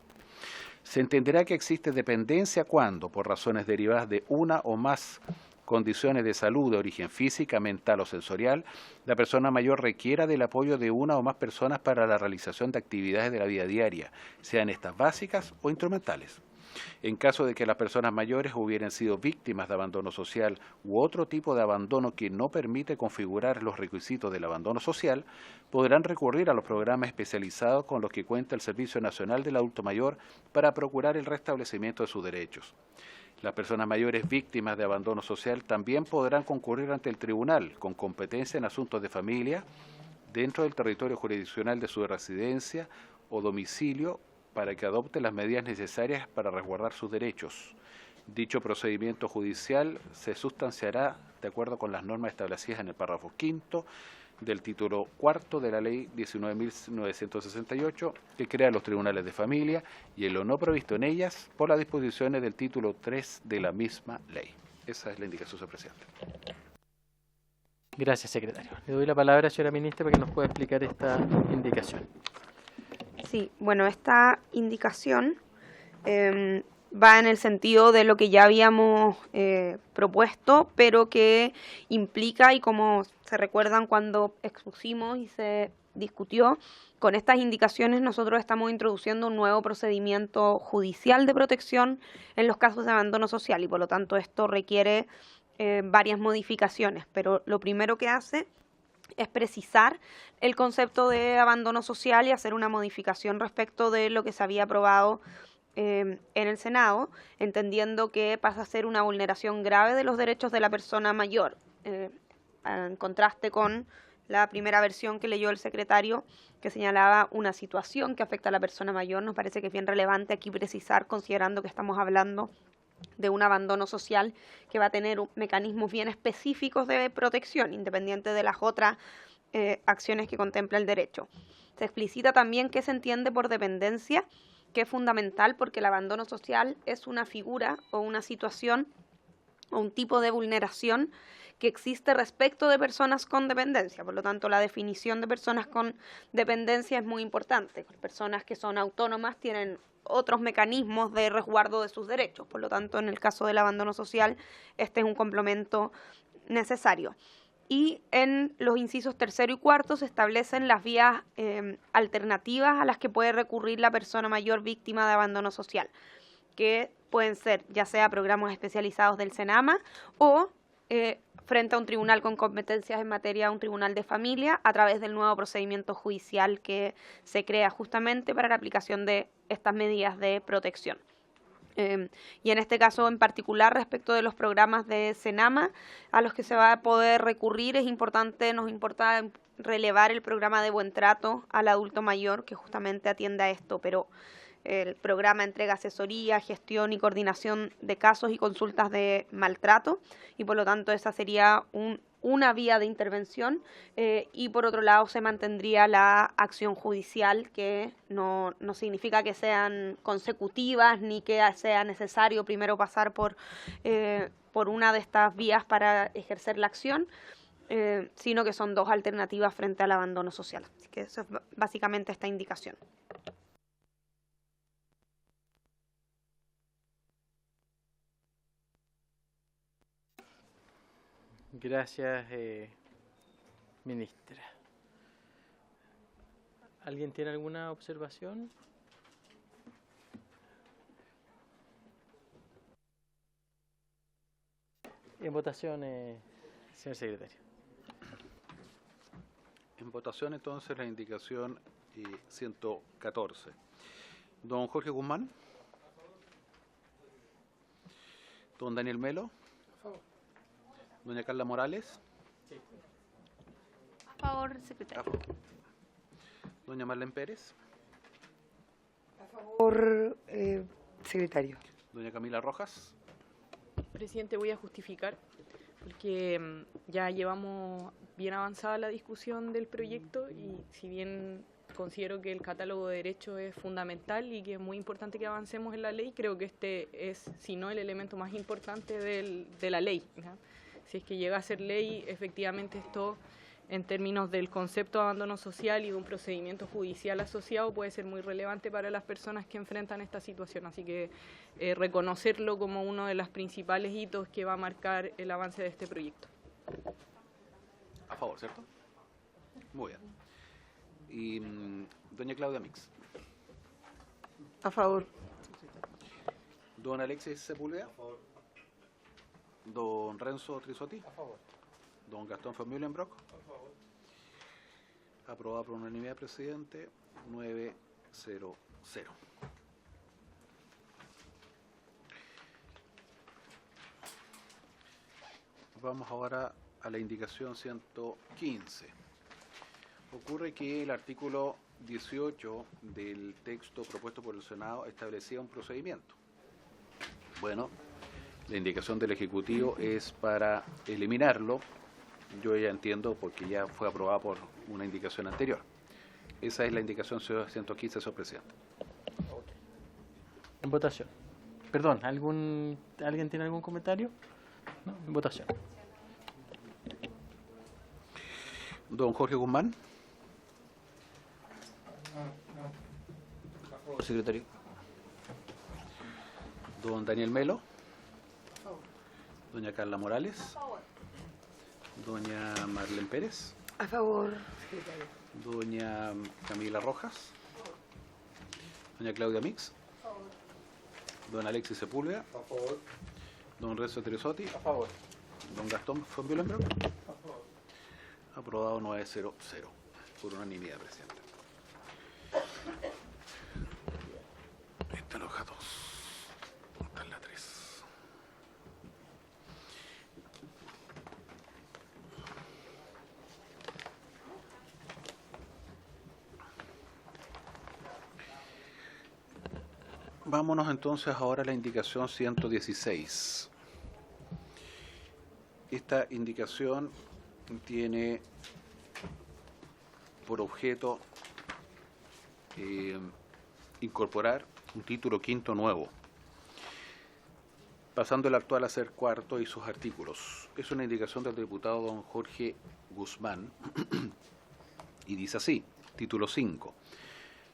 Se entenderá que existe dependencia cuando, por razones derivadas de una o más condiciones de salud de origen física, mental o sensorial, la persona mayor requiera del apoyo de una o más personas para la realización de actividades de la vida diaria, sean estas básicas o instrumentales. En caso de que las personas mayores hubieran sido víctimas de abandono social u otro tipo de abandono que no permite configurar los requisitos del abandono social, podrán recurrir a los programas especializados con los que cuenta el Servicio Nacional del Adulto Mayor para procurar el restablecimiento de sus derechos. Las personas mayores víctimas de abandono social también podrán concurrir ante el tribunal con competencia en asuntos de familia dentro del territorio jurisdiccional de su residencia o domicilio para que adopte las medidas necesarias para resguardar sus derechos. Dicho procedimiento judicial se sustanciará de acuerdo con las normas establecidas en el párrafo 5º del título 4º de la Ley 19.968, que crea los tribunales de familia, y en lo no previsto en ellas por las disposiciones del título 3 de la misma ley. Esa es la indicación, señor presidente. Gracias, secretario. Le doy la palabra, señora ministra, para que nos pueda explicar esta indicación. Sí, bueno, esta indicación va en el sentido de lo que ya habíamos propuesto, pero que implica, y como se recuerdan cuando expusimos y se discutió, con estas indicaciones nosotros estamos introduciendo un nuevo procedimiento judicial de protección en los casos de abandono social y por lo tanto esto requiere varias modificaciones, pero lo primero que hace es precisar el concepto de abandono social y hacer una modificación respecto de lo que se había aprobado en el Senado, entendiendo que pasa a ser una vulneración grave de los derechos de la persona mayor, en contraste con la primera versión que leyó el secretario, que señalaba una situación que afecta a la persona mayor. Nos parece que es bien relevante aquí precisar, considerando que estamos hablando de un abandono social que va a tener mecanismos bien específicos de protección, independiente de las otras acciones que contempla el derecho. Se explicita también qué se entiende por dependencia, que es fundamental porque el abandono social es una figura o una situación o un tipo de vulneración que existe respecto de personas con dependencia. Por lo tanto, la definición de personas con dependencia es muy importante. Personas que son autónomas tienen otros mecanismos de resguardo de sus derechos. Por lo tanto, en el caso del abandono social, este es un complemento necesario. Y en los incisos 3º y 4º se establecen las vías alternativas a las que puede recurrir la persona mayor víctima de abandono social, que pueden ser ya sea programas especializados del SENAMA o frente a un tribunal con competencias en materia, un tribunal de familia, a través del nuevo procedimiento judicial que se crea justamente para la aplicación de estas medidas de protección. Y en este caso en particular, respecto de los programas de SENAMA a los que se va a poder recurrir, nos importa relevar el programa de buen trato al adulto mayor, que justamente atiende a esto, pero el programa entrega asesoría, gestión y coordinación de casos y consultas de maltrato, y por lo tanto esa sería una vía de intervención, y por otro lado se mantendría la acción judicial, que no significa que sean consecutivas ni que sea necesario primero pasar por una de estas vías para ejercer la acción, sino que son dos alternativas frente al abandono social. Así que eso es básicamente esta indicación. Gracias, ministra. ¿Alguien tiene alguna observación? En votación, señor secretario. En votación, entonces, la indicación 114. Don Jorge Guzmán. Don Daniel Melo. Doña Carla Morales. A favor, secretario. Doña Marlene Pérez. Por secretario. Doña Camila Rojas. Presidente, voy a justificar porque ya llevamos bien avanzada la discusión del proyecto y si bien considero que el catálogo de derechos es fundamental y que es muy importante que avancemos en la ley, creo que este es, si no el elemento más importante de la ley, ¿no? Si es que llega a ser ley, efectivamente esto, en términos del concepto de abandono social y de un procedimiento judicial asociado, puede ser muy relevante para las personas que enfrentan esta situación. Así que reconocerlo como uno de los principales hitos que va a marcar el avance de este proyecto. A favor, ¿cierto? Muy bien. Y doña Claudia Mix. A favor. Don Alexis Sepúlveda. A favor. Don Renzo Trisotti. A favor. Don Gastón von Mühlenbrock. A favor. Aprobado por unanimidad, presidente. 9-0-0. Vamos ahora a la indicación 115. Ocurre que el artículo 18 del texto propuesto por el Senado establecía un procedimiento. Bueno, la indicación del Ejecutivo es para eliminarlo. Yo ya entiendo porque ya fue aprobada por una indicación anterior. Esa es la indicación 115, señor presidente. En votación. Perdón, ¿alguien tiene algún comentario? No, en votación. Don Jorge Guzmán. Secretario. Don Daniel Melo. Doña Carla Morales. Doña Marlene Pérez. A favor, secretario. Doña Camila Rojas. Doña Claudia Mix. Don Alexis Sepúlveda. A favor. Don Renzo Trisotti. A favor. Don Gastón von Mühlenbrock. A favor. Aprobado 9-0-0 por unanimidad, presidente. Esta es hoja 2. Esta es la 3. Vámonos entonces ahora a la indicación 116. Esta indicación tiene por objeto incorporar un título quinto nuevo, pasando el actual a ser cuarto y sus artículos. Es una indicación del diputado don Jorge Guzmán y dice así, título 5,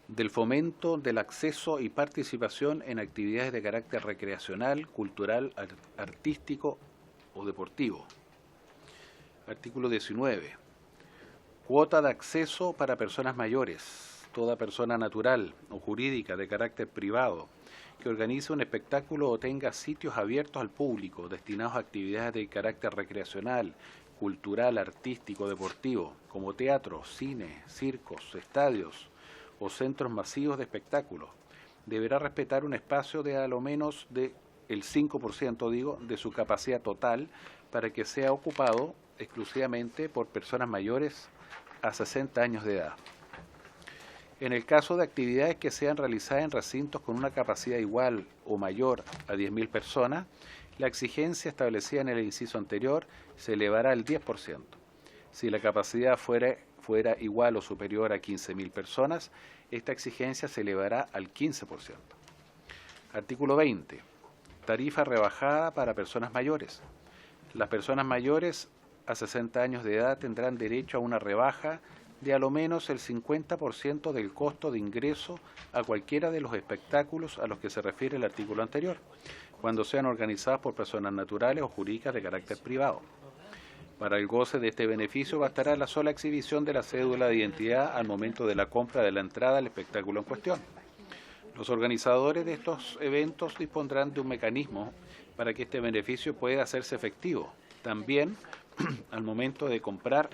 del fomento del acceso y participación en actividades de carácter recreacional, cultural, artístico o deportivo. Artículo 19. Cuota de acceso para personas mayores. Toda persona natural o jurídica de carácter privado que organice un espectáculo o tenga sitios abiertos al público destinados a actividades de carácter recreacional, cultural, artístico, deportivo, como teatro, cine, circos, estadios o centros masivos de espectáculos, deberá respetar un espacio de a lo menos el 5%, de su capacidad total para que sea ocupado exclusivamente por personas mayores a 60 años de edad. En el caso de actividades que sean realizadas en recintos con una capacidad igual o mayor a 10.000 personas, la exigencia establecida en el inciso anterior se elevará al 10%. Si la capacidad fuera igual o superior a 15.000 personas, esta exigencia se elevará al 15%. Artículo 20. Tarifa rebajada para personas mayores. Las personas mayores a 60 años de edad tendrán derecho a una rebaja de a lo menos el 50% del costo de ingreso a cualquiera de los espectáculos a los que se refiere el artículo anterior, cuando sean organizados por personas naturales o jurídicas de carácter privado. Para el goce de este beneficio bastará la sola exhibición de la cédula de identidad al momento de la compra de la entrada al espectáculo en cuestión. Los organizadores de estos eventos dispondrán de un mecanismo para que este beneficio pueda hacerse efectivo, también al momento de comprar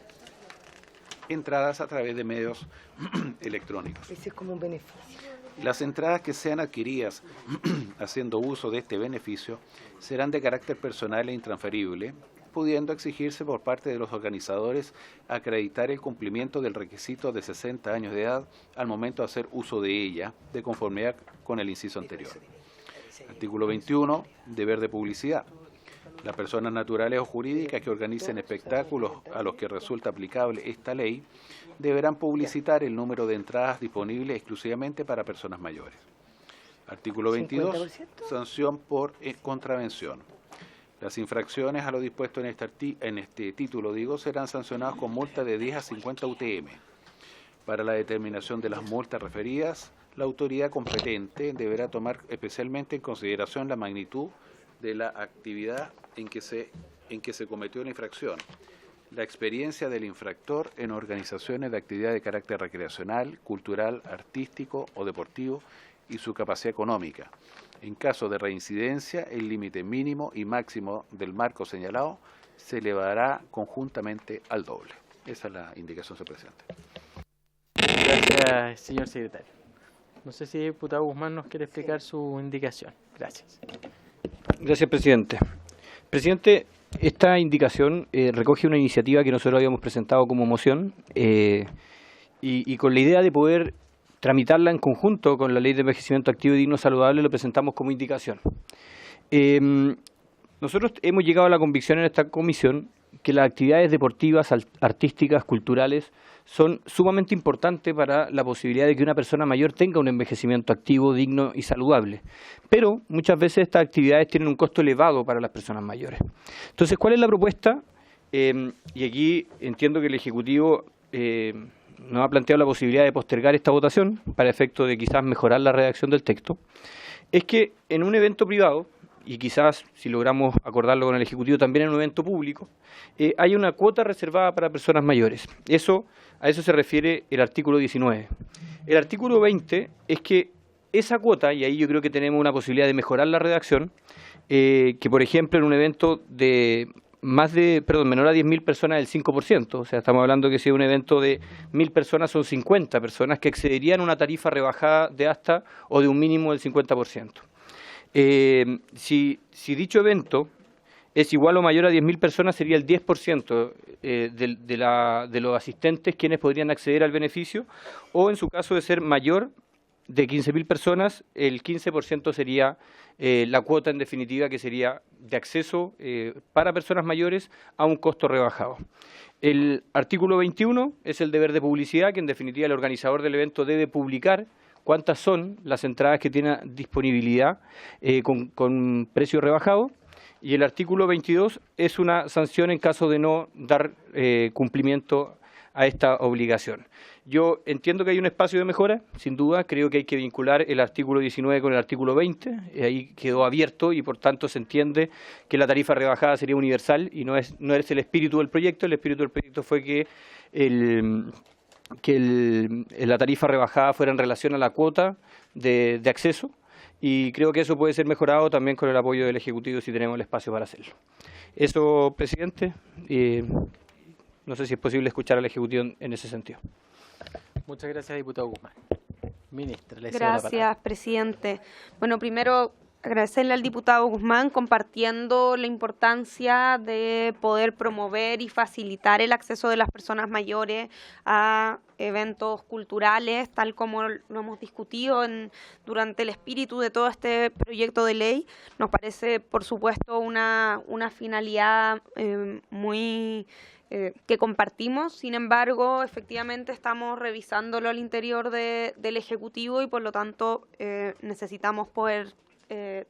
entradas a través de medios electrónicos. Ese es como un beneficio. Las entradas que sean adquiridas haciendo uso de este beneficio serán de carácter personal e intransferible, pudiendo exigirse por parte de los organizadores acreditar el cumplimiento del requisito de 60 años de edad al momento de hacer uso de ella, de conformidad con el inciso anterior. Artículo 21. Deber de publicidad. Las personas naturales o jurídicas que organicen espectáculos a los que resulta aplicable esta ley deberán publicitar el número de entradas disponibles exclusivamente para personas mayores. Artículo 22. 50%. Sanción por contravención. Las infracciones a lo dispuesto en este título, serán sancionadas con multa de 10 a 50 UTM. Para la determinación de las multas referidas, la autoridad competente deberá tomar especialmente en consideración la magnitud de la actividad en que se cometió la infracción, la experiencia del infractor en organizaciones de actividad de carácter recreacional, cultural, artístico o deportivo y su capacidad económica. En caso de reincidencia, el límite mínimo y máximo del marco señalado se elevará conjuntamente al doble. Esa es la indicación, señor presidente. Gracias, señor secretario. No sé si el diputado Guzmán nos quiere explicar su indicación. Gracias. Gracias, presidente. Presidente, esta indicación recoge una iniciativa que nosotros habíamos presentado como moción y con la idea de poder tramitarla en conjunto con la Ley de Envejecimiento Activo y Digno Saludable lo presentamos como indicación. Nosotros hemos llegado a la convicción en esta comisión que las actividades deportivas, artísticas, culturales son sumamente importantes para la posibilidad de que una persona mayor tenga un envejecimiento activo, digno y saludable. Pero muchas veces estas actividades tienen un costo elevado para las personas mayores. Entonces, ¿cuál es la propuesta? Y aquí entiendo que el Ejecutivo nos ha planteado la posibilidad de postergar esta votación para efecto de quizás mejorar la redacción del texto. Es que en un evento privado, y quizás si logramos acordarlo con el Ejecutivo también en un evento público, hay una cuota reservada para personas mayores. A eso se refiere el artículo 19. El artículo 20 es que esa cuota, y ahí yo creo que tenemos una posibilidad de mejorar la redacción, que por ejemplo en un evento de menor a 10.000 personas del 5%, o sea, estamos hablando que si es un evento de 1.000 personas son 50 personas que excederían una tarifa rebajada de hasta o de un mínimo del 50%. Si dicho evento es igual o mayor a 10.000 personas, sería el 10% de los asistentes quienes podrían acceder al beneficio, o en su caso de ser mayor de 15.000 personas, el 15% sería la cuota en definitiva que sería de acceso para personas mayores a un costo rebajado. El artículo 21 es el deber de publicidad, que en definitiva el organizador del evento debe publicar cuántas son las entradas que tiene disponibilidad con precio rebajado. Y el artículo 22 es una sanción en caso de no dar cumplimiento a esta obligación. Yo entiendo que hay un espacio de mejora, sin duda, creo que hay que vincular el artículo 19 con el artículo 20, ahí quedó abierto y por tanto se entiende que la tarifa rebajada sería universal y no es el espíritu del proyecto. El espíritu del proyecto fue que la tarifa rebajada fuera en relación a la cuota de acceso, y creo que eso puede ser mejorado también con el apoyo del Ejecutivo si tenemos el espacio para hacerlo. Eso, presidente, no sé si es posible escuchar al Ejecutivo en ese sentido. Muchas gracias, diputado Guzmán. Ministra, le cedo la palabra. Gracias, presidente. Bueno, primero agradecerle al diputado Guzmán compartiendo la importancia de poder promover y facilitar el acceso de las personas mayores a eventos culturales, tal como lo hemos discutido durante el espíritu de todo este proyecto de ley. Nos parece, por supuesto, una finalidad muy que compartimos. Sin embargo, efectivamente estamos revisándolo al interior del Ejecutivo y por lo tanto necesitamos poder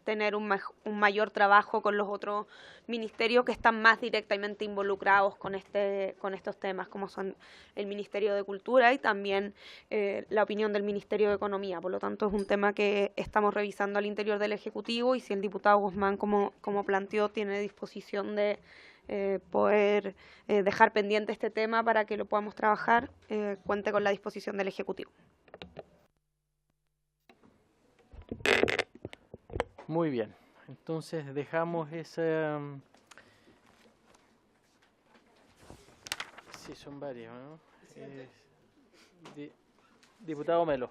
tener un mayor trabajo con los otros ministerios que están más directamente involucrados con estos temas, como son el Ministerio de Cultura y también la opinión del Ministerio de Economía. Por lo tanto, es un tema que estamos revisando al interior del Ejecutivo y si el diputado Guzmán, como planteó, tiene disposición de poder dejar pendiente este tema para que lo podamos trabajar, cuente con la disposición del Ejecutivo. Muy bien, entonces dejamos esa... Sí, son varios, ¿no? Diputado Melo.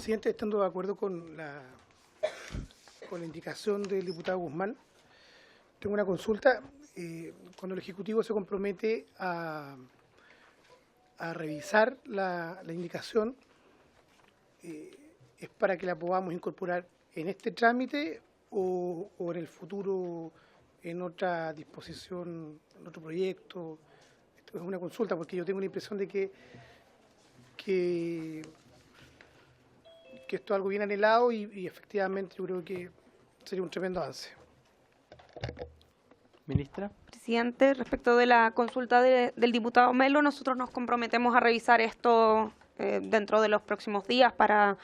presidente, estando de acuerdo con la indicación del diputado Guzmán, tengo una consulta. Cuando el Ejecutivo se compromete a revisar la indicación, ¿es para que la podamos incorporar en este trámite o en el futuro en otra disposición, en otro proyecto? Esto es una consulta porque yo tengo la impresión de que esto es algo bien anhelado y efectivamente yo creo que sería un tremendo avance. Ministra. Presidente, respecto de la consulta del diputado Melo, nosotros nos comprometemos a revisar esto dentro de los próximos días para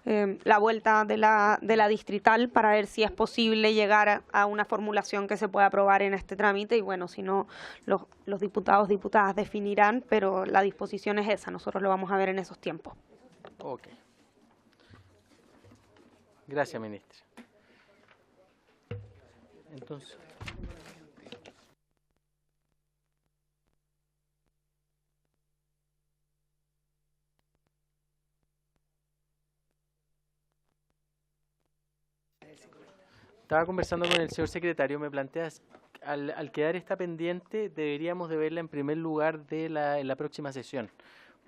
la vuelta de la distrital, para ver si es posible llegar a una formulación que se pueda aprobar en este trámite y bueno, si no, los diputados, diputadas definirán, pero la disposición es esa, nosotros lo vamos a ver en esos tiempos. Ok. Gracias, ministra. Entonces. Estaba conversando con el señor secretario, me planteas, al quedar esta pendiente, deberíamos de verla en primer lugar en la próxima sesión.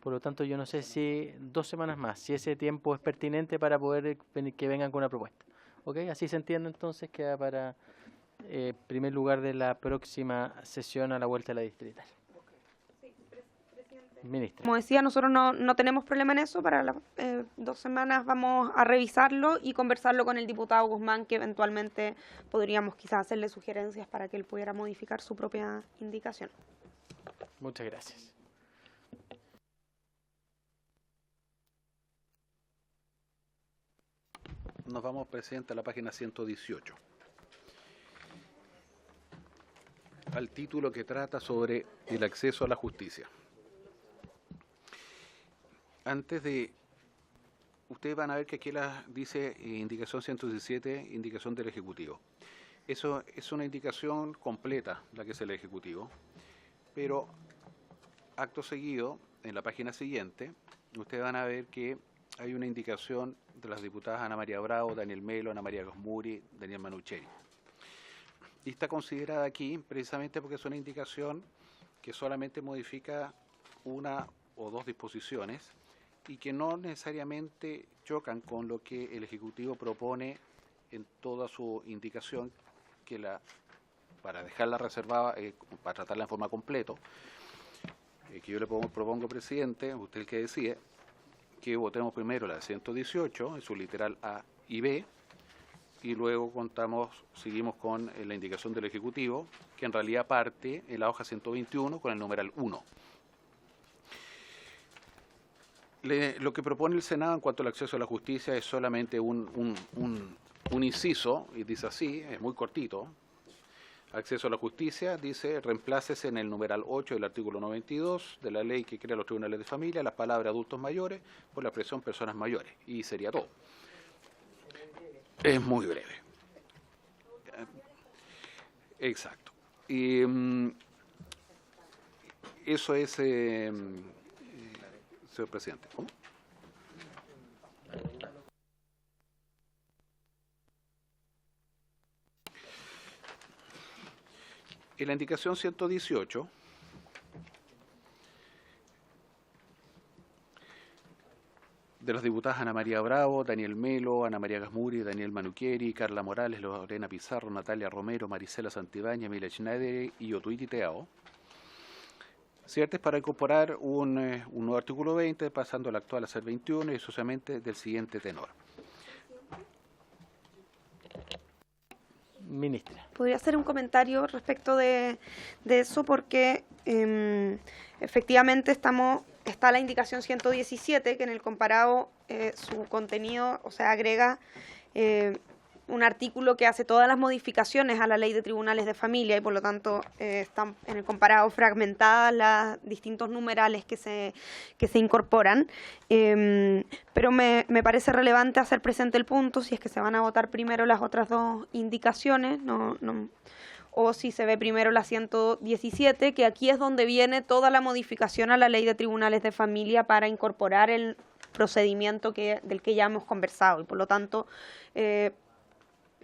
Por lo tanto, yo no sé si 2 semanas más, si ese tiempo es pertinente para poder que vengan con una propuesta. ¿Ok? Así se entiende entonces, queda para primer lugar de la próxima sesión a la vuelta de la distrital. Ministra. Como decía, nosotros no tenemos problema en eso. Para las 2 semanas vamos a revisarlo y conversarlo con el diputado Guzmán, que eventualmente podríamos quizás hacerle sugerencias para que él pudiera modificar su propia indicación. Muchas gracias. Nos vamos, presidente, a la página 118. Al título que trata sobre el acceso a la justicia. Antes de... Ustedes van a ver que aquí dice indicación 117, indicación del Ejecutivo. Eso es una indicación completa, la que es el Ejecutivo, pero acto seguido, en la página siguiente, ustedes van a ver que hay una indicación de las diputadas Ana María Bravo, Daniel Melo, Ana María Gosmuri, Daniel Manucheri. Y está considerada aquí precisamente porque es una indicación que solamente modifica 1 o 2 disposiciones y que no necesariamente chocan con lo que el Ejecutivo propone en toda su indicación, para dejarla reservada, para tratarla en forma completa, que yo le propongo, presidente, usted el que decide, que votemos primero la 118 en su literal A y B, y luego seguimos con la indicación del Ejecutivo, que en realidad parte en la hoja 121 con el numeral 1. Lo que propone el Senado en cuanto al acceso a la justicia es solamente un inciso, y dice así, es muy cortito. Acceso a la justicia, dice, reemplácese en el numeral 8 del artículo 92 de la ley que crea los tribunales de familia las palabras adultos mayores por la expresión personas mayores. Y sería todo. Es muy breve. Exacto. Y eso es, señor presidente. ¿Cómo? En la indicación 118, de las diputadas Ana María Bravo, Daniel Melo, Ana María Gosmuri, Daniel Manucheri, Carla Morales, Lorena Pizarro, Natalia Romero, Marisela Santibáñez, Emilia Schneider y Otuiti Teao, ¿cierto? Es para incorporar un nuevo artículo 20, pasando el actual a ser 21 y sucesivamente del siguiente tenor. Ministra. Podría hacer un comentario respecto de eso porque efectivamente está la indicación 117 que en el comparado su contenido, o sea, agrega un artículo que hace todas las modificaciones a la ley de tribunales de familia y por lo tanto están en el comparado fragmentadas las distintos numerales que se incorporan, pero me parece relevante hacer presente el punto si es que se van a votar primero las otras 2 indicaciones, o si se ve primero la 117, que aquí es donde viene toda la modificación a la ley de tribunales de familia para incorporar procedimiento del que ya hemos conversado y por lo tanto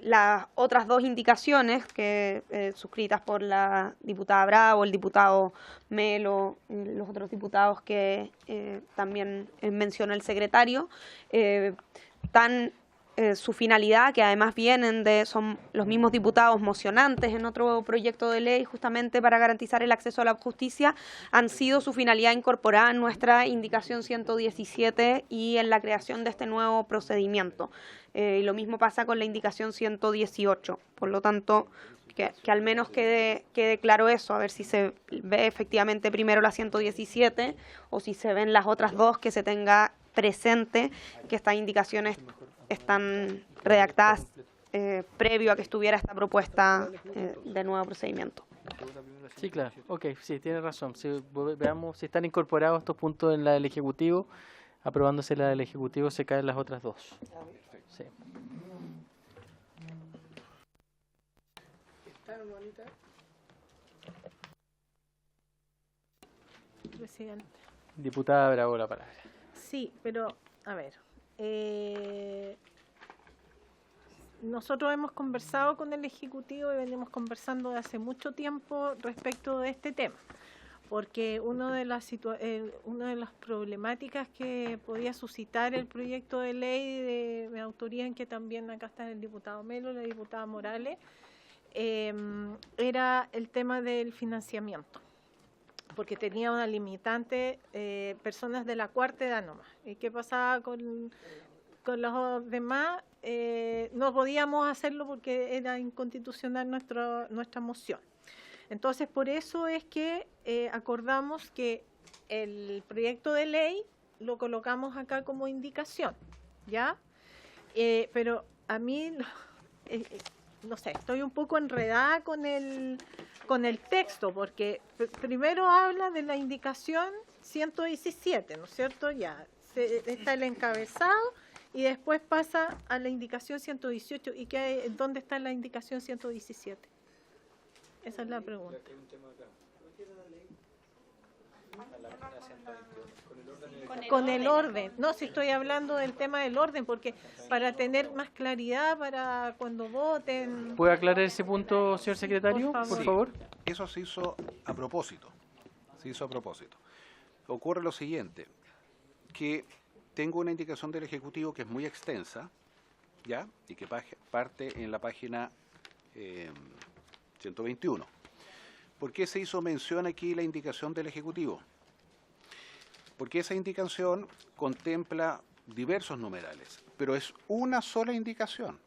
las otras dos indicaciones que suscritas por la diputada Bravo, el diputado Melo, los otros diputados que también menciona el secretario, dan su finalidad, que además son los mismos diputados mocionantes en otro proyecto de ley justamente para garantizar el acceso a la justicia, han sido su finalidad incorporada en nuestra indicación 117 y en la creación de este nuevo procedimiento. Y lo mismo pasa con la indicación 118. Por lo tanto, que al menos quede claro eso, a ver si se ve efectivamente primero la 117 o si se ven las otras dos, que se tenga presente que estas indicaciones están redactadas previo a que estuviera esta propuesta de nuevo procedimiento. Sí, claro. Ok, sí, tiene razón. Veamos si están incorporados estos puntos en la del Ejecutivo. Aprobándose la del Ejecutivo se caen las otras dos. Sí. Presidente. Diputada Bravo, la palabra. Sí, pero, a ver, nosotros hemos conversado con el Ejecutivo y venimos conversando de hace mucho tiempo respecto de este tema, porque una de las problemáticas que podía suscitar el proyecto de ley de mi autoría, en que también acá está el diputado Melo, la diputada Morales, era el tema del financiamiento, porque tenía una limitante personas de la cuarta edad nomás. ¿Y qué pasaba con los demás? No podíamos hacerlo porque era inconstitucional nuestra moción. Entonces, por eso es que acordamos que el proyecto de ley lo colocamos acá como indicación, ¿ya? Pero a mí, no sé, estoy un poco enredada con el texto, porque primero habla de la indicación 117, ¿no es cierto? Ya, está el encabezado y después pasa a la indicación 118. ¿Y dónde está la indicación 117? Esa es la pregunta. Con el orden. No, si estoy hablando del tema del orden, porque para tener más claridad para cuando voten. ¿Puede aclarar ese punto, señor secretario, por favor? Eso se hizo a propósito. Ocurre lo siguiente, que tengo una indicación del Ejecutivo que es muy extensa, ¿ya? Y que parte en la página 121. ¿Por qué se hizo mención aquí la indicación del Ejecutivo? Porque esa indicación contempla diversos numerales, pero es una sola indicación.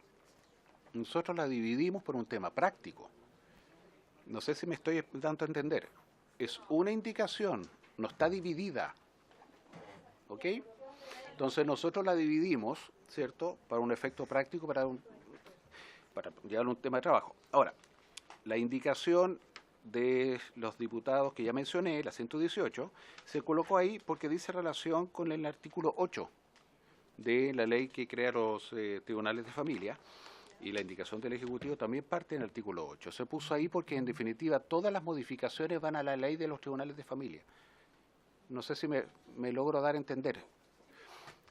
Nosotros la dividimos por un tema práctico. No sé si me estoy dando a entender. Es una indicación, no está dividida. ¿Ok? Entonces nosotros la dividimos, ¿cierto?, para un efecto práctico, para llevar un tema de trabajo. Ahora, la indicación de los diputados que ya mencioné, la 118, se colocó ahí porque dice relación con el artículo 8 de la ley que crea los tribunales de familia, y la indicación del Ejecutivo también parte en el artículo 8. Se puso ahí porque, en definitiva, todas las modificaciones van a la ley de los tribunales de familia. No sé si me logro dar a entender.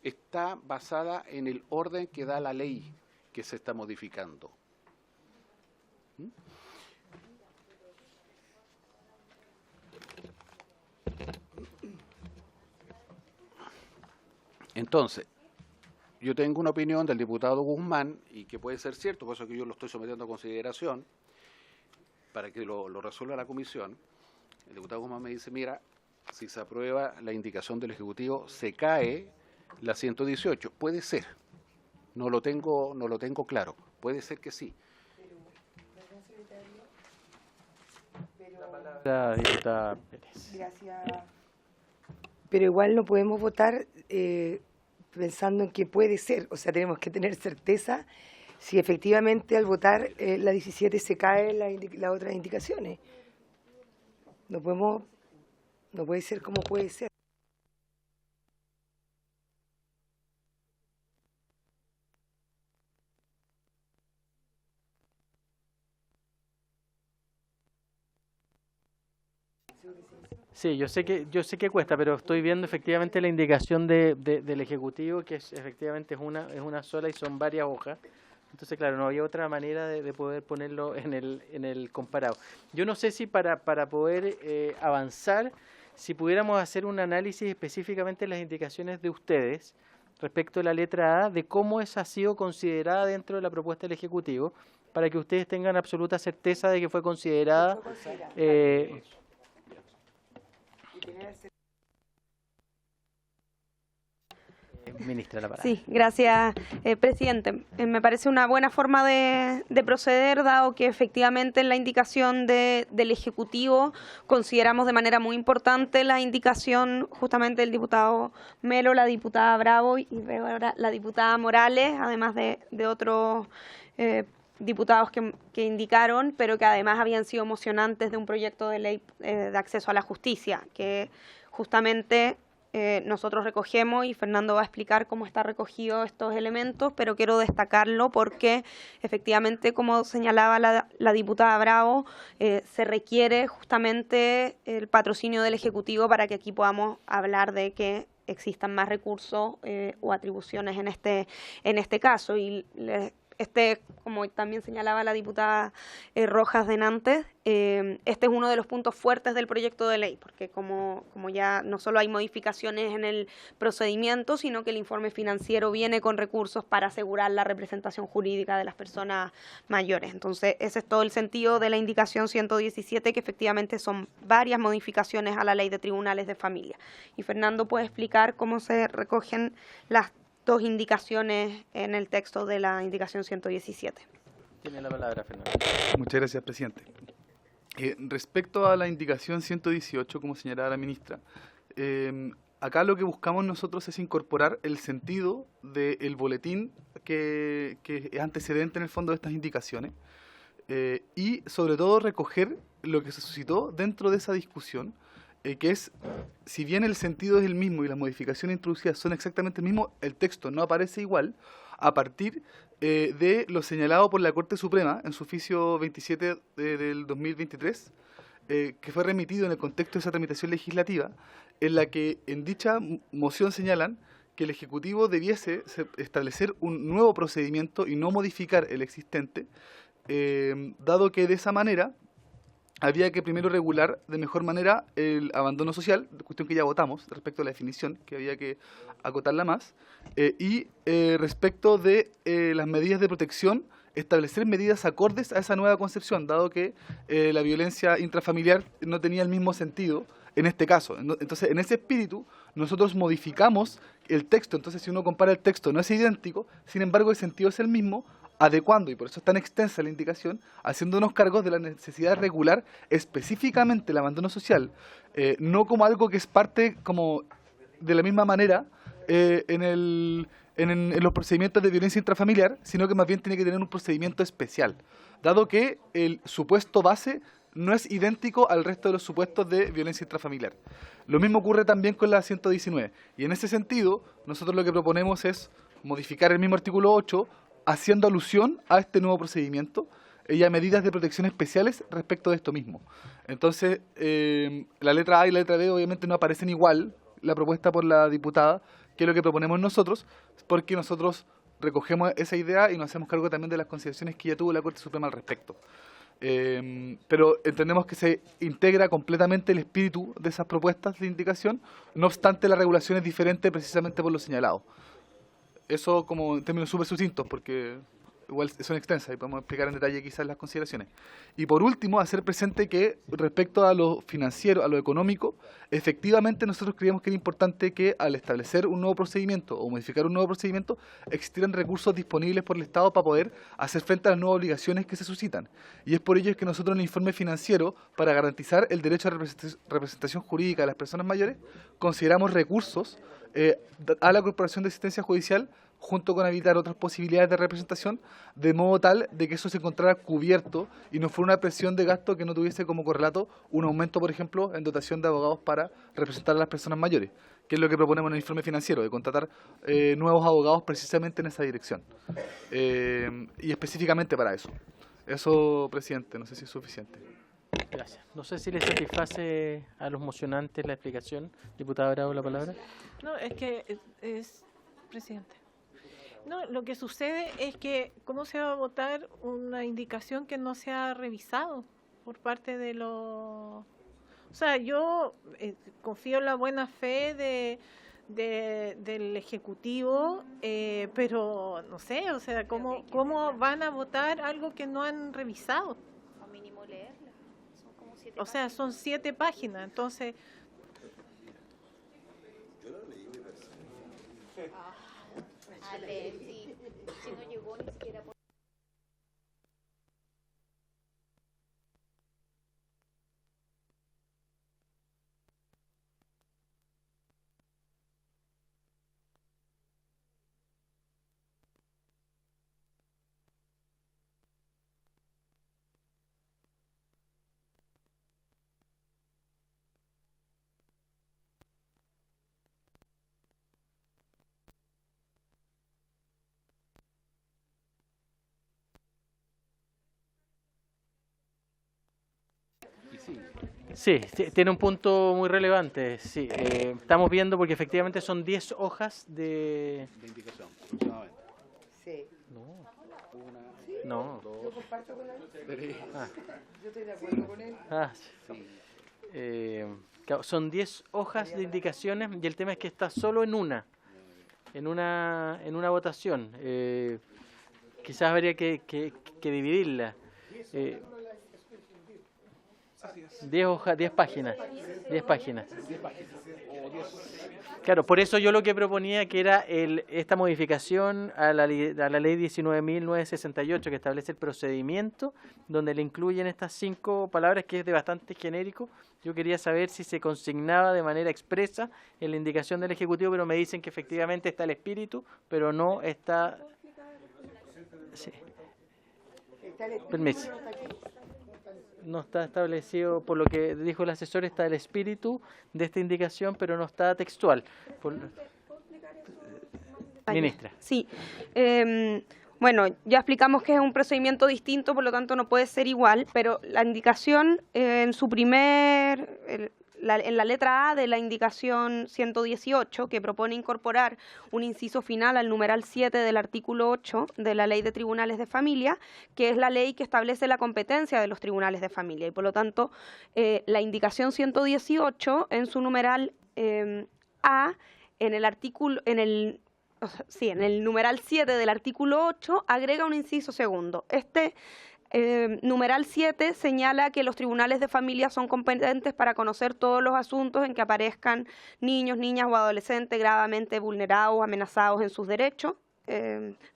Está basada en el orden que da la ley que se está modificando. Entonces, yo tengo una opinión del diputado Guzmán, y que puede ser cierto, por eso que yo lo estoy sometiendo a consideración, para que lo resuelva la comisión. El diputado Guzmán me dice, mira, si se aprueba la indicación del Ejecutivo, se cae la 118. Puede ser, no lo tengo claro, puede ser que sí. La diputada Pérez. Gracias. Pero igual no podemos votar pensando en que puede ser, o sea, tenemos que tener certeza si efectivamente al votar la 17 se cae las otras indicaciones. No puede ser como puede ser. Sí, yo sé que cuesta, pero estoy viendo efectivamente la indicación del Ejecutivo, que efectivamente es una sola y son varias hojas. Entonces, claro, no había otra manera de poder ponerlo en el comparado. Yo no sé si para poder avanzar, si pudiéramos hacer un análisis específicamente de las indicaciones de ustedes respecto a la letra A, de cómo esa ha sido considerada dentro de la propuesta del Ejecutivo, para que ustedes tengan absoluta certeza de que fue considerada. Ministra, la palabra. Sí, gracias, presidente. Me parece una buena forma de proceder, dado que efectivamente en la indicación del Ejecutivo consideramos de manera muy importante la indicación justamente del diputado Melo, la diputada Bravo y veo ahora la diputada Morales, además de otros diputados que indicaron, pero que además habían sido mocionantes de un proyecto de ley de acceso a la justicia, que justamente nosotros recogemos, y Fernando va a explicar cómo está recogido estos elementos, pero quiero destacarlo porque efectivamente, como señalaba la diputada Bravo, se requiere justamente el patrocinio del Ejecutivo para que aquí podamos hablar de que existan más recursos o atribuciones en este caso. Y como también señalaba la diputada Rojas denantes, este es uno de los puntos fuertes del proyecto de ley, porque como ya no solo hay modificaciones en el procedimiento, sino que el informe financiero viene con recursos para asegurar la representación jurídica de las personas mayores. Entonces, ese es todo el sentido de la indicación 117, que efectivamente son varias modificaciones a la ley de tribunales de familia. Y Fernando puede explicar cómo se recogen las dos indicaciones en el texto de la indicación 117. Tiene la palabra, Fernando. Muchas gracias, presidente. Respecto a la indicación 118, como señalaba la ministra, acá lo que buscamos nosotros es incorporar el sentido del boletín que es antecedente en el fondo de estas indicaciones y sobre todo recoger lo que se suscitó dentro de esa discusión, que es, si bien el sentido es el mismo y las modificaciones introducidas son exactamente el mismo, el texto no aparece igual a partir de lo señalado por la Corte Suprema en su oficio 27 del 2023, que fue remitido en el contexto de esa tramitación legislativa, en la que en dicha moción señalan que el Ejecutivo debiese establecer un nuevo procedimiento y no modificar el existente, dado que de esa manera había que primero regular de mejor manera el abandono social, cuestión que ya votamos respecto a la definición, que había que acotarla más, y respecto de las medidas de protección, establecer medidas acordes a esa nueva concepción, dado que la violencia intrafamiliar no tenía el mismo sentido en este caso. Entonces, en ese espíritu, nosotros modificamos el texto. Entonces, si uno compara el texto, no es idéntico, sin embargo, el sentido es el mismo, adecuando, y por eso es tan extensa la indicación, haciéndonos cargos de la necesidad de regular específicamente el abandono social, no como algo que es parte como de la misma manera en los procedimientos de violencia intrafamiliar, sino que más bien tiene que tener un procedimiento especial, dado que el supuesto base no es idéntico al resto de los supuestos de violencia intrafamiliar. Lo mismo ocurre también con la 119, y en ese sentido, nosotros lo que proponemos es modificar el mismo artículo 8, haciendo alusión a este nuevo procedimiento y a medidas de protección especiales respecto de esto mismo. Entonces, la letra A y la letra B obviamente no aparecen igual, la propuesta por la diputada, que lo que proponemos nosotros, porque nosotros recogemos esa idea y nos hacemos cargo también de las consideraciones que ya tuvo la Corte Suprema al respecto. Pero entendemos que se integra completamente el espíritu de esas propuestas de indicación, no obstante la regulación es diferente precisamente por lo señalado. Eso como en términos súper sucintos, porque igual son extensas y podemos explicar en detalle quizás las consideraciones. Y por último, hacer presente que respecto a lo financiero, a lo económico, efectivamente nosotros creíamos que era importante que al establecer un nuevo procedimiento o modificar un nuevo procedimiento, existieran recursos disponibles por el Estado para poder hacer frente a las nuevas obligaciones que se suscitan. Y es por ello que nosotros en el informe financiero, para garantizar el derecho a representación jurídica de las personas mayores, consideramos recursos a la Corporación de Asistencia Judicial, junto con habilitar otras posibilidades de representación, de modo tal de que eso se encontrara cubierto y no fuera una presión de gasto que no tuviese como correlato un aumento, por ejemplo, en dotación de abogados para representar a las personas mayores, que es lo que proponemos en el informe financiero, de contratar nuevos abogados precisamente en esa dirección, y específicamente para eso. Eso, presidente, no sé si es suficiente. Gracias. No sé si le satisface a los mocionantes la explicación. Diputada Bravo, la palabra. No, es que es presidente. No, lo que sucede es que ¿cómo se va a votar una indicación que no se ha revisado por parte de los... O sea, yo confío en la buena fe del Ejecutivo, pero no sé, o sea, ¿cómo van a votar algo que no han revisado? O mínimo leerla. Son como 7 O sea, son 7 páginas, entonces... A leer, si no llegó ni siquiera por... Sí, tiene un punto muy relevante. Sí, estamos viendo porque efectivamente son 10 hojas de indicación, aproximadamente. Sí. No. Yo comparto con él. Ah. Yo estoy de acuerdo con él. Claro, son 10 hojas de indicaciones y el tema es que está solo en una votación. Quizás habría que dividirla. 10 páginas. Claro, por eso yo lo que proponía que era esta modificación a la ley 19.968 que establece el procedimiento, donde le incluyen estas 5 palabras que es de bastante genérico. Yo quería saber si se consignaba de manera expresa en la indicación del Ejecutivo, pero me dicen que efectivamente está el espíritu, pero no está... Sí. Permiso. No está establecido, por lo que dijo el asesor, está el espíritu de esta indicación, pero no está textual. Ministra. Sí. Bueno, ya explicamos que es un procedimiento distinto, por lo tanto no puede ser igual, pero la indicación en su en la letra A de la indicación 118, que propone incorporar un inciso final al numeral 7 del artículo 8 de la Ley de Tribunales de Familia, que es la ley que establece la competencia de los tribunales de familia. Y por lo tanto, la indicación 118 en su numeral A, en el numeral 7 del artículo 8, agrega un inciso segundo. Numeral 7 señala que los tribunales de familia son competentes para conocer todos los asuntos en que aparezcan niños, niñas o adolescentes gravemente vulnerados o amenazados en sus derechos,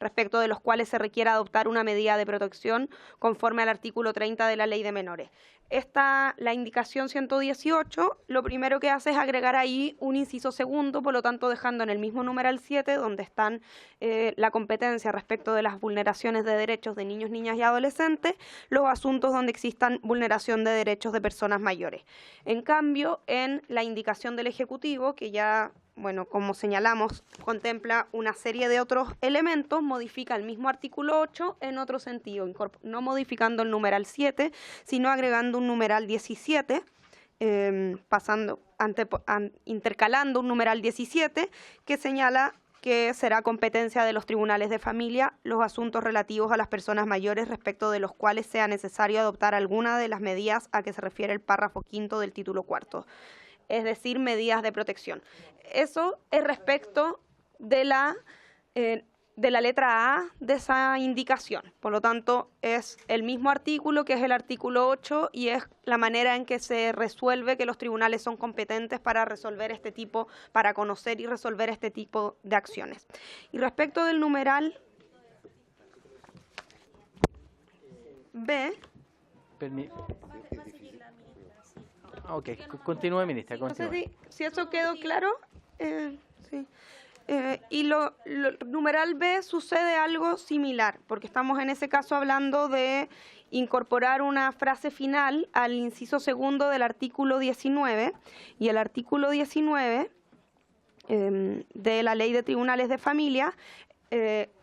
respecto de los cuales se requiere adoptar una medida de protección conforme al artículo 30 de la Ley de Menores. La indicación 118, lo primero que hace es agregar ahí un inciso segundo, por lo tanto dejando en el mismo numeral 7, donde están la competencia respecto de las vulneraciones de derechos de niños, niñas y adolescentes, los asuntos donde existan vulneración de derechos de personas mayores. En cambio, en la indicación del Ejecutivo, que ya... Bueno, como señalamos, contempla una serie de otros elementos, modifica el mismo artículo 8 en otro sentido, no modificando el numeral 7, sino agregando un numeral 17, intercalando un numeral 17 que señala que será competencia de los tribunales de familia los asuntos relativos a las personas mayores respecto de los cuales sea necesario adoptar alguna de las medidas a que se refiere el párrafo 5º del título 4. Es decir, medidas de protección. Eso es respecto de la letra A de esa indicación. Por lo tanto, es el mismo artículo que es el artículo 8 y es la manera en que se resuelve que los tribunales son competentes para resolver para conocer y resolver este tipo de acciones. Y respecto del numeral B... Ok, continúe, ministra. No sé si eso quedó claro. Sí. Y numeral B sucede algo similar, porque estamos en ese caso hablando de incorporar una frase final al inciso segundo del artículo 19, y el artículo 19 de la Ley de Tribunales de Familia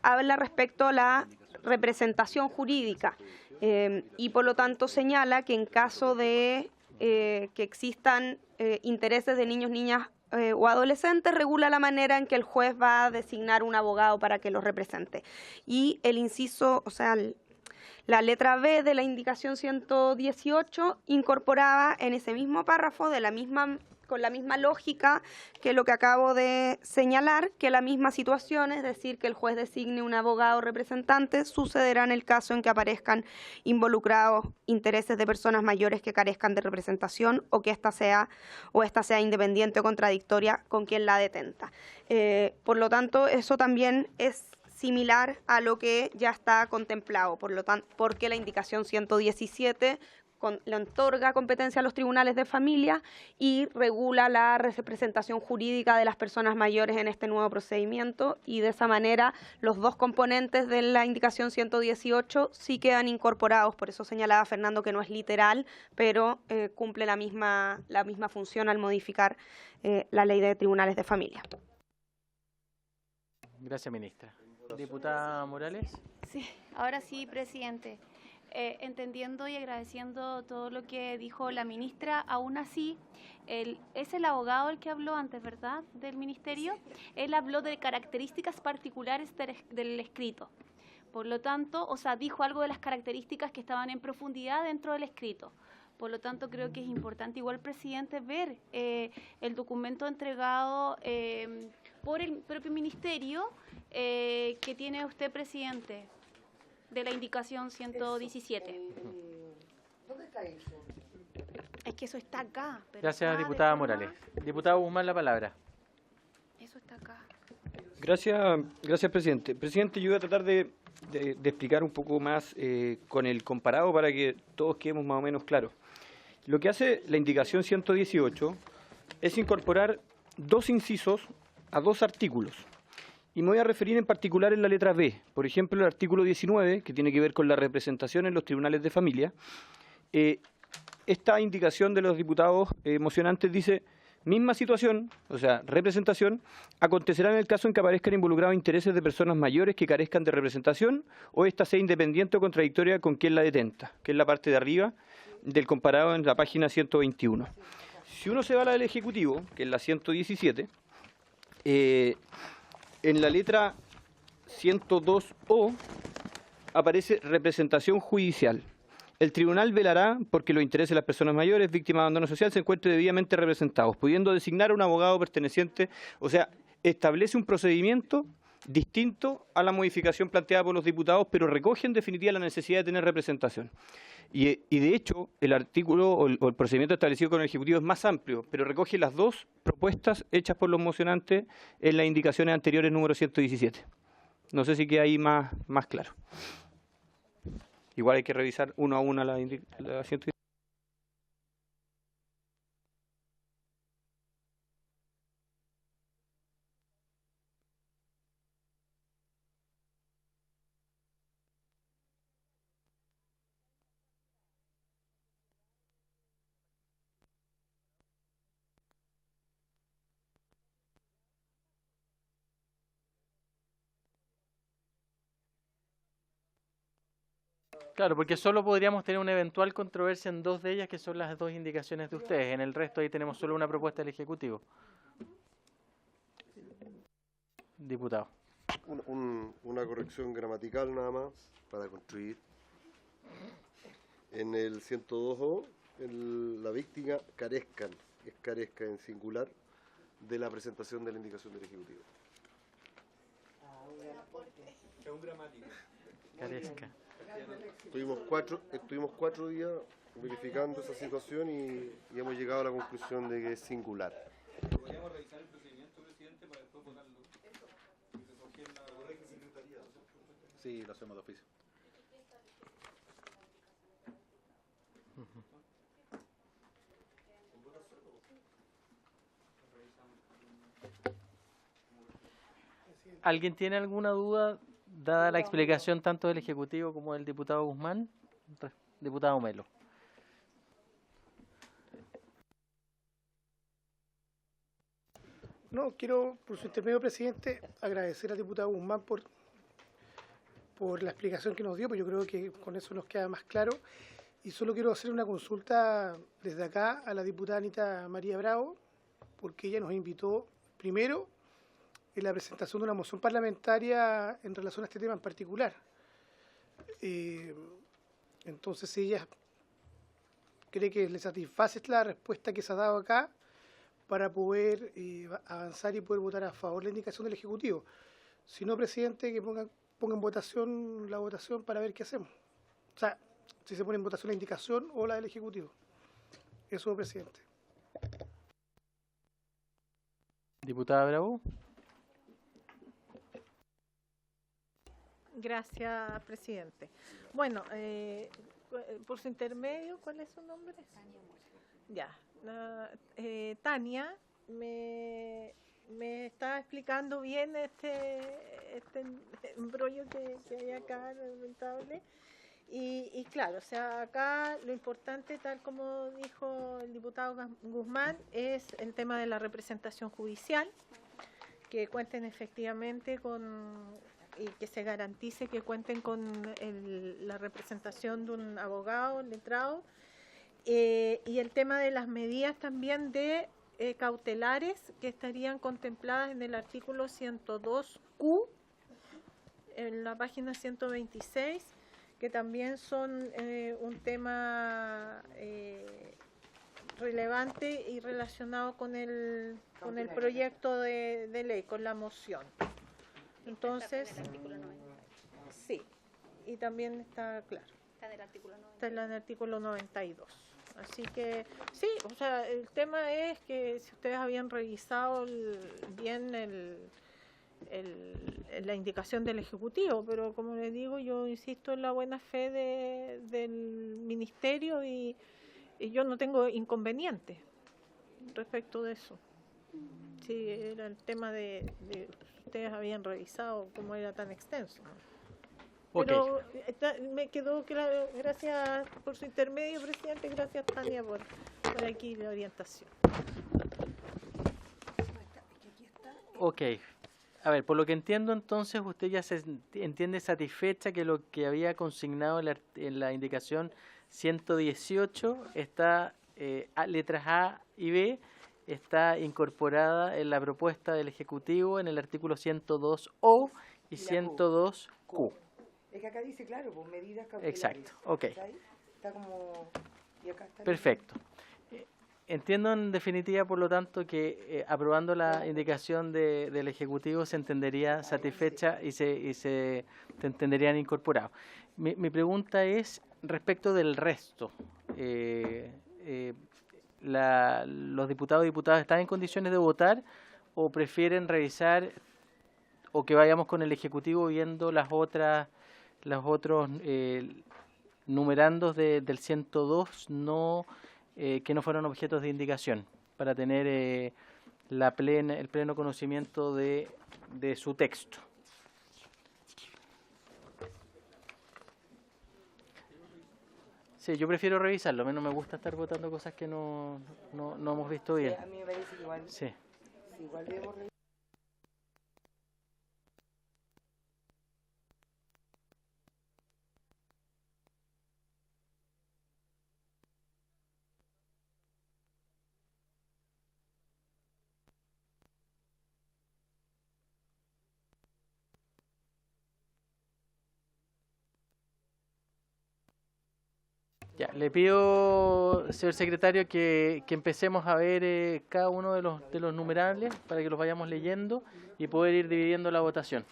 habla respecto a la representación jurídica. y por lo tanto señala que en caso de que existan intereses de niños, niñas o adolescentes, regula la manera en que el juez va a designar un abogado para que los represente. Y el inciso, o sea, la letra B de la indicación 118 incorporaba en ese mismo párrafo con la misma lógica que lo que acabo de señalar, que la misma situación, es decir, que el juez designe un abogado representante, sucederá en el caso en que aparezcan involucrados intereses de personas mayores que carezcan de representación o que esta sea independiente o contradictoria con quien la detenta. Por lo tanto, eso también es similar a lo que ya está contemplado, porque la indicación 117 le otorga competencia a los tribunales de familia y regula la representación jurídica de las personas mayores en este nuevo procedimiento, y de esa manera los dos componentes de la indicación 118 sí quedan incorporados. Por eso señalaba Fernando que no es literal, pero cumple la misma función al modificar la ley de tribunales de familia. Gracias, ministra. Diputada Morales. Sí, ahora sí, presidente. Entendiendo y agradeciendo todo lo que dijo la ministra, aún así, es el abogado el que habló antes, ¿verdad?, del ministerio. Él habló de características particulares del escrito. Por lo tanto, o sea, dijo algo de las características que estaban en profundidad dentro del escrito. Por lo tanto, creo que es importante, igual, presidente, ver el documento entregado por el propio ministerio que tiene usted, presidente, de la indicación 117. ¿Dónde está eso? Es que eso está acá. Pero Gracias, está diputada de forma- Morales. Diputado Guzmán, la palabra. Eso está acá. Gracias, presidente. Presidente, yo voy a tratar de explicar un poco más con el comparado para que todos quedemos más o menos claros. Lo que hace la indicación 118 es incorporar dos incisos a dos artículos. Y me voy a referir en particular en la letra B. Por ejemplo, el artículo 19, que tiene que ver con la representación en los tribunales de familia. Esta indicación de los diputados mocionantes dice: misma situación, o sea, representación, acontecerá en el caso en que aparezcan involucrados intereses de personas mayores que carezcan de representación o ésta sea independiente o contradictoria con quien la detenta, que es la parte de arriba del comparado en la página 121. Si uno se va a la del Ejecutivo, que es la 117, en la letra 102O aparece representación judicial. El tribunal velará porque los intereses de las personas mayores, víctimas de abandono social, se encuentren debidamente representados, pudiendo designar a un abogado perteneciente, o sea, establece un procedimiento distinto a la modificación planteada por los diputados, pero recoge en definitiva la necesidad de tener representación. Y de hecho, el artículo o el procedimiento establecido con el Ejecutivo es más amplio, pero recoge las dos propuestas hechas por los mocionantes en las indicaciones anteriores número 117. No sé si queda ahí más claro. Igual hay que revisar uno a uno la 117. Claro, porque solo podríamos tener una eventual controversia en dos de ellas, que son las dos indicaciones de ustedes. En el resto ahí tenemos solo una propuesta del Ejecutivo. Diputado. Una corrección gramatical nada más para construir. En el 102O, la víctima carezca en singular de la presentación de la indicación del Ejecutivo. Es un gramático. Carezca. Estuvimos cuatro días verificando esa situación y hemos llegado a la conclusión de que es singular. ¿Podríamos revisar el procedimiento, presidente, para después votarlo? Sí, lo hacemos de oficio. ¿Alguien tiene alguna duda, dada la explicación tanto del Ejecutivo como del diputado Guzmán? Diputado Melo. No, quiero, por su intermedio, presidente, agradecer al diputado Guzmán por por la explicación que nos dio, pues yo creo que con eso nos queda más claro. Y solo quiero hacer una consulta desde acá a la diputada Anita María Bravo, porque ella nos invitó primero en la presentación de una moción parlamentaria en relación a este tema en particular. Entonces, si ella cree que le satisface la respuesta que se ha dado acá para poder avanzar y poder votar a favor de la indicación del Ejecutivo. Si no, presidente, que ponga en votación la votación para ver qué hacemos. O sea, si se pone en votación la indicación o la del Ejecutivo. Eso, presidente. Diputada Bravo. Gracias, presidente. Bueno, por su intermedio, ¿cuál es su nombre? Tania Mora. Ya. Tania me está explicando bien este embrollo que hay acá, lamentable. Y claro, o sea, acá lo importante, tal como dijo el diputado Guzmán, es el tema de la representación judicial, que cuenten efectivamente y que se garantice que cuenten con la representación de un abogado, letrado, y el tema de las medidas también de cautelares que estarían contempladas en el artículo 102Q, en la página 126, que también son un tema relevante y relacionado con el proyecto de ley, con la moción. Entonces, sí, y también está claro. Está en el artículo 92. Está en el artículo 92. Así que, sí, o sea, el tema es que si ustedes habían revisado bien la indicación del Ejecutivo, pero como les digo, yo insisto en la buena fe del Ministerio y yo no tengo inconveniente respecto de eso. Sí, era el tema de ustedes habían revisado cómo era tan extenso. Pero me quedó claro, gracias por su intermedio, presidente, gracias Tania por aquí la orientación. Ok. A ver, por lo que entiendo entonces, usted ya se entiende satisfecha que lo que había consignado en la indicación 118 está, letras A y B, está incorporada en la propuesta del Ejecutivo en el artículo 102O y 102Q. Es que acá dice, claro, pues medidas cautelares. Exacto, ok. Está como... Y acá está Perfecto. Entiendo en definitiva, por lo tanto, que aprobando la indicación del Ejecutivo se entendería satisfecha y se entenderían incorporados. Mi pregunta es respecto del resto. ¿Los diputados y diputadas están en condiciones de votar o prefieren revisar o que vayamos con el Ejecutivo viendo los otros numerandos del 102 que no fueron objetos de indicación, para tener el pleno conocimiento de su texto? Sí, yo prefiero revisarlo, a mí no me gusta estar votando cosas que no hemos visto bien. A mí me parece que igual, sí. Igual debemos revisar. Ya, le pido, señor secretario, que empecemos a ver cada uno de los numerables para que los vayamos leyendo y poder ir dividiendo la votación.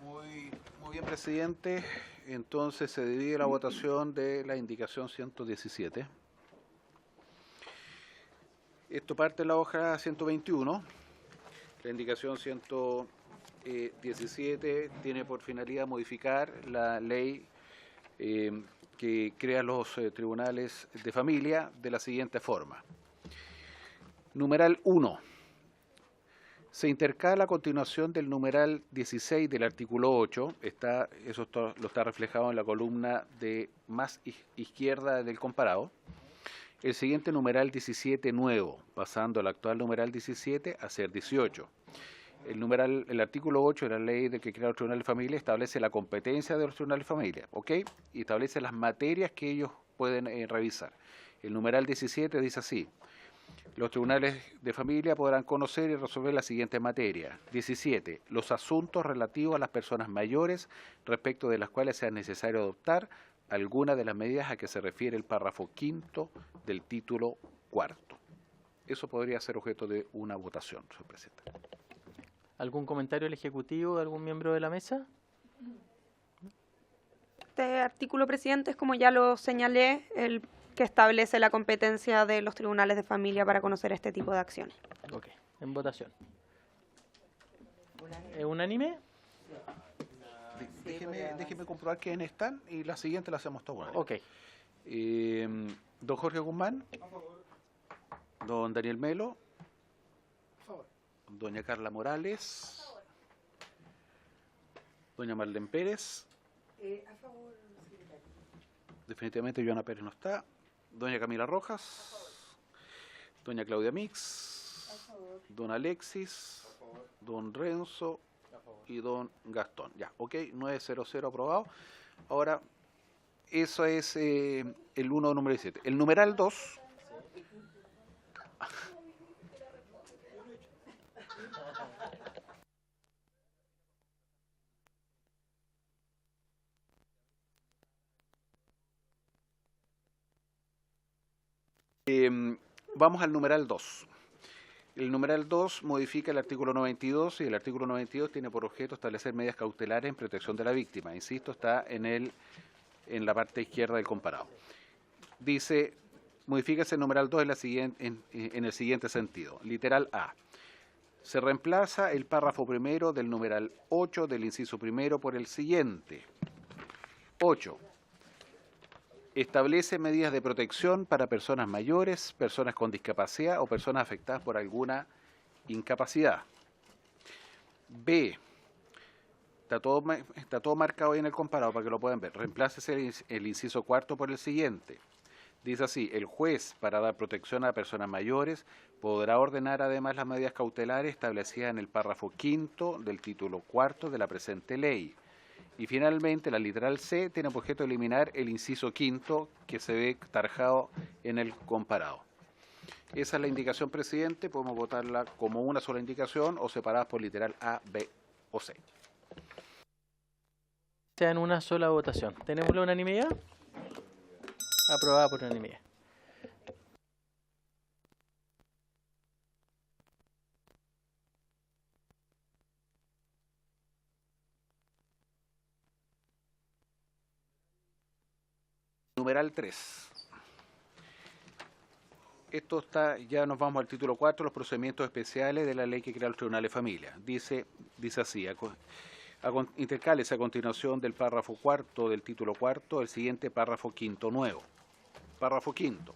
Muy bien, presidente. Entonces se divide la votación de la indicación 117. Esto parte de la hoja 121. La indicación 117 tiene por finalidad modificar la ley que crea los tribunales de familia de la siguiente forma. Numeral 1. Se intercala a continuación del numeral 16 del artículo 8, eso lo está reflejado en la columna de más izquierda del comparado, el siguiente numeral 17 nuevo, pasando al actual numeral 17 a ser 18. El artículo 8 de la ley de que crea los tribunales de familia establece la competencia de los tribunales de familia, ¿ok? Y establece las materias que ellos pueden revisar. El numeral 17 dice así: los tribunales de familia podrán conocer y resolver la siguiente materia. 17. Los asuntos relativos a las personas mayores respecto de las cuales sea necesario adoptar alguna de las medidas a que se refiere el párrafo quinto del título cuarto. Eso podría ser objeto de una votación, señor presidente. ¿Algún comentario del Ejecutivo de algún miembro de la mesa? Este artículo, presidente, es como ya lo señalé, el que establece la competencia de los tribunales de familia para conocer este tipo de acciones. Ok, en votación. ¿Es unánime? Déjeme comprobar quiénes están y la siguiente la hacemos todos. Ok. Don Jorge Guzmán. Don Daniel Melo. Doña Carla Morales. Doña Marlene Pérez. A favor, secretario. Definitivamente Joana Pérez no está. Doña Camila Rojas. Doña Claudia Mix. Don Alexis. Don Renzo. Y don Gastón. Ya, ok, 900 aprobado. Ahora, eso es el 1 número 17. El numeral 2. Vamos al numeral 2. El numeral 2 modifica el artículo 92 y el artículo 92 tiene por objeto establecer medidas cautelares en protección de la víctima. Insisto, está en la parte izquierda del comparado. Dice, modifica ese numeral 2 en el siguiente sentido. Literal A. Se reemplaza el párrafo primero del numeral 8 del inciso primero por el siguiente. 8. Establece medidas de protección para personas mayores, personas con discapacidad o personas afectadas por alguna incapacidad. B. Está todo marcado ahí en el comparado para que lo puedan ver. Reemplácese el inciso cuarto por el siguiente. Dice así: el juez, para dar protección a personas mayores, podrá ordenar además las medidas cautelares establecidas en el párrafo quinto del título cuarto de la presente ley. Y finalmente, la literal C tiene por objeto eliminar el inciso quinto que se ve tarjado en el comparado. Esa es la indicación, presidente. Podemos votarla como una sola indicación o separadas por literal A, B o C. Sea en una sola votación. ¿Tenemos la unanimidad? Aprobada por unanimidad. Numeral 3. Esto está, ya nos vamos al título 4, los procedimientos especiales de la ley que crea los tribunales de familia. Dice así: intercálese a continuación del párrafo cuarto del título cuarto el siguiente párrafo quinto nuevo. Párrafo quinto.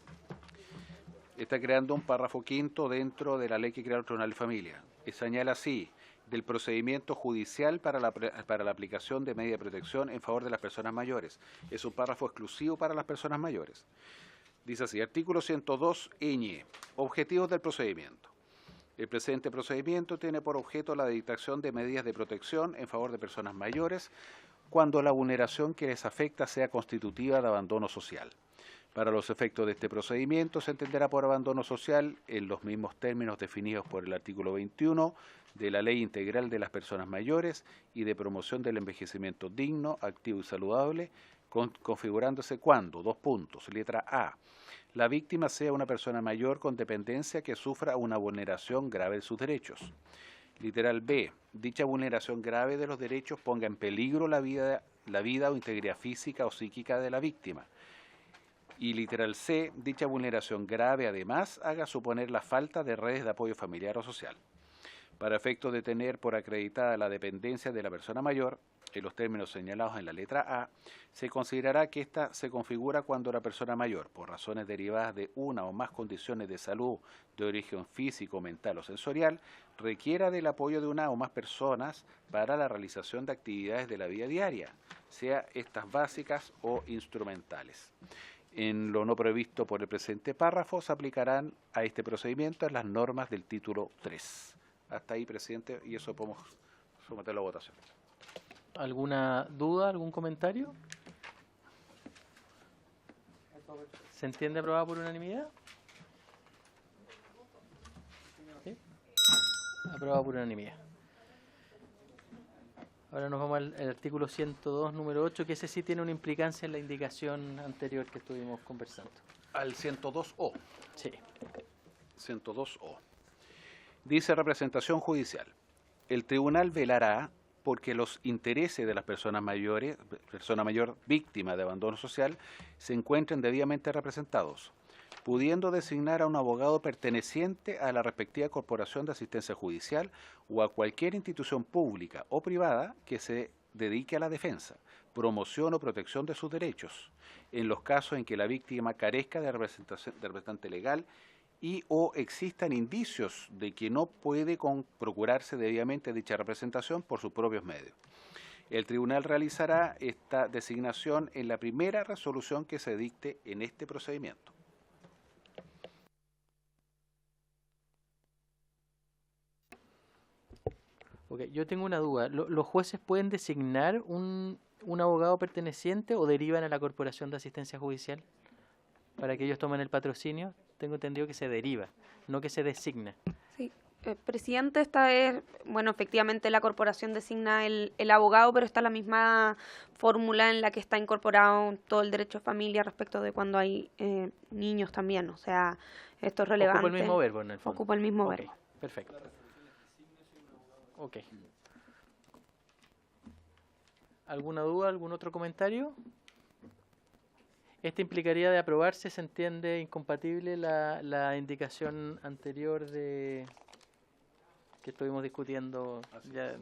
Está creando un párrafo quinto dentro de la ley que crea los tribunales de familia. Y señala así: del procedimiento judicial para la aplicación de medidas de protección en favor de las personas mayores. Es un párrafo exclusivo para las personas mayores. Dice así: artículo 102 ñ. Objetivos del procedimiento. El presente procedimiento tiene por objeto la dictación de medidas de protección en favor de personas mayores cuando la vulneración que les afecta sea constitutiva de abandono social. Para los efectos de este procedimiento se entenderá por abandono social, en los mismos términos definidos por el artículo 21 de la Ley Integral de las Personas Mayores y de Promoción del Envejecimiento Digno, Activo y Saludable, configurándose cuando, letra A, la víctima sea una persona mayor con dependencia que sufra una vulneración grave de sus derechos. Literal B, dicha vulneración grave de los derechos ponga en peligro la vida o integridad física o psíquica de la víctima. Y literal C, dicha vulneración grave además haga suponer la falta de redes de apoyo familiar o social. Para efectos de tener por acreditada la dependencia de la persona mayor, en los términos señalados en la letra A, se considerará que ésta se configura cuando la persona mayor, por razones derivadas de una o más condiciones de salud de origen físico, mental o sensorial, requiera del apoyo de una o más personas para la realización de actividades de la vida diaria, sea estas básicas o instrumentales. En lo no previsto por el presente párrafo, se aplicarán a este procedimiento las normas del título 3. Hasta ahí, presidente, y eso podemos someterlo a votación. ¿Alguna duda, algún comentario? ¿Se entiende aprobado por unanimidad? ¿Sí? Aprobado por unanimidad. Ahora nos vamos al artículo 102, número 8, que ese sí tiene una implicancia en la indicación anterior que estuvimos conversando. Al 102O. Sí. 102O. Dice representación judicial. El tribunal velará porque los intereses de las personas mayores, persona mayor víctima de abandono social, se encuentren debidamente representados, pudiendo designar a un abogado perteneciente a la respectiva corporación de asistencia judicial o a cualquier institución pública o privada que se dedique a la defensa, promoción o protección de sus derechos, en los casos en que la víctima carezca de representante legal y o existan indicios de que no puede procurarse debidamente dicha representación por sus propios medios. El tribunal realizará esta designación en la primera resolución que se dicte en este procedimiento. Okay, yo tengo una duda. ¿Los jueces pueden designar un abogado perteneciente o derivan a la Corporación de Asistencia Judicial para que ellos tomen el patrocinio? Tengo entendido que se deriva, no que se designa. Sí. Presidente, esta es, bueno, efectivamente la corporación designa el abogado, pero está la misma fórmula en la que está incorporado todo el derecho a familia respecto de cuando hay niños también. O sea, esto es relevante. Ocupa el mismo verbo en el fondo. Ocupa el mismo verbo. Perfecto. Ok. ¿Alguna duda, algún otro comentario? Esta implicaría de aprobarse, se entiende incompatible la indicación anterior de que estuvimos discutiendo. Ya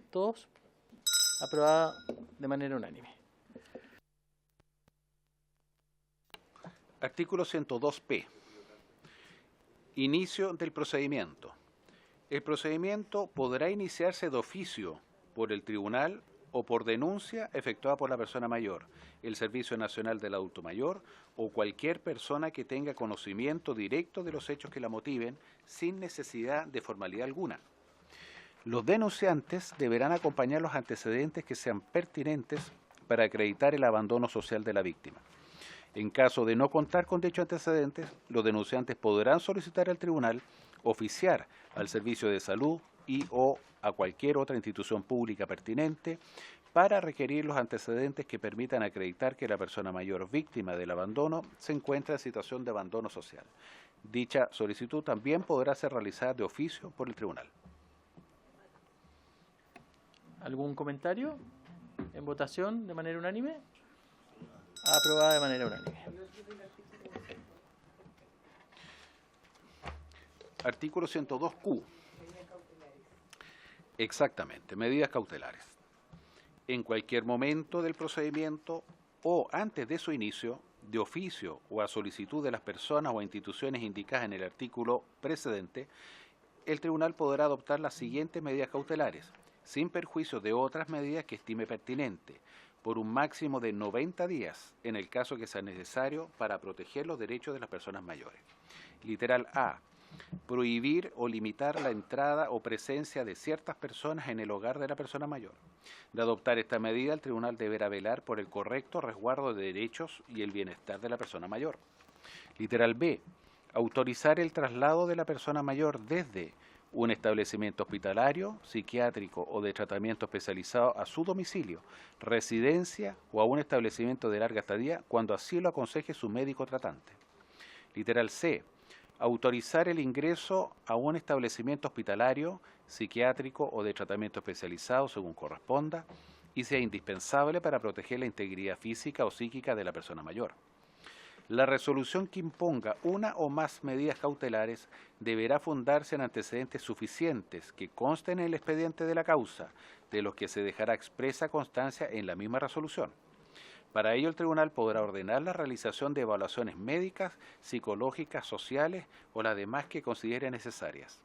¿Todos? Aprobada de manera unánime. Artículo 102P. Inicio del procedimiento. El procedimiento podrá iniciarse de oficio por el tribunal o por denuncia efectuada por la persona mayor, el Servicio Nacional del Adulto Mayor o cualquier persona que tenga conocimiento directo de los hechos que la motiven sin necesidad de formalidad alguna. Los denunciantes deberán acompañar los antecedentes que sean pertinentes para acreditar el abandono social de la víctima. En caso de no contar con dichos antecedentes, los denunciantes podrán solicitar al tribunal oficiar al Servicio de Salud y o a cualquier otra institución pública pertinente para requerir los antecedentes que permitan acreditar que la persona mayor víctima del abandono se encuentra en situación de abandono social. Dicha solicitud también podrá ser realizada de oficio por el tribunal. ¿Algún comentario? ¿En votación de manera unánime? Aprobada de manera unánime. Artículo 102Q. Exactamente, medidas cautelares. En cualquier momento del procedimiento o antes de su inicio, de oficio o a solicitud de las personas o instituciones indicadas en el artículo precedente, el tribunal podrá adoptar las siguientes medidas cautelares, sin perjuicio de otras medidas que estime pertinente, por un máximo de 90 días, en el caso que sea necesario para proteger los derechos de las personas mayores. Literal A. Prohibir o limitar la entrada o presencia de ciertas personas en el hogar de la persona mayor. De adoptar esta medida, el tribunal deberá velar por el correcto resguardo de derechos y el bienestar de la persona mayor. Literal B. Autorizar el traslado de la persona mayor desde un establecimiento hospitalario, psiquiátrico o de tratamiento especializado a su domicilio, residencia o a un establecimiento de larga estadía cuando así lo aconseje su médico tratante. Literal C. Autorizar el ingreso a un establecimiento hospitalario, psiquiátrico o de tratamiento especializado según corresponda y sea indispensable para proteger la integridad física o psíquica de la persona mayor. La resolución que imponga una o más medidas cautelares deberá fundarse en antecedentes suficientes que consten en el expediente de la causa, de los que se dejará expresa constancia en la misma resolución. Para ello, el tribunal podrá ordenar la realización de evaluaciones médicas, psicológicas, sociales o las demás que considere necesarias.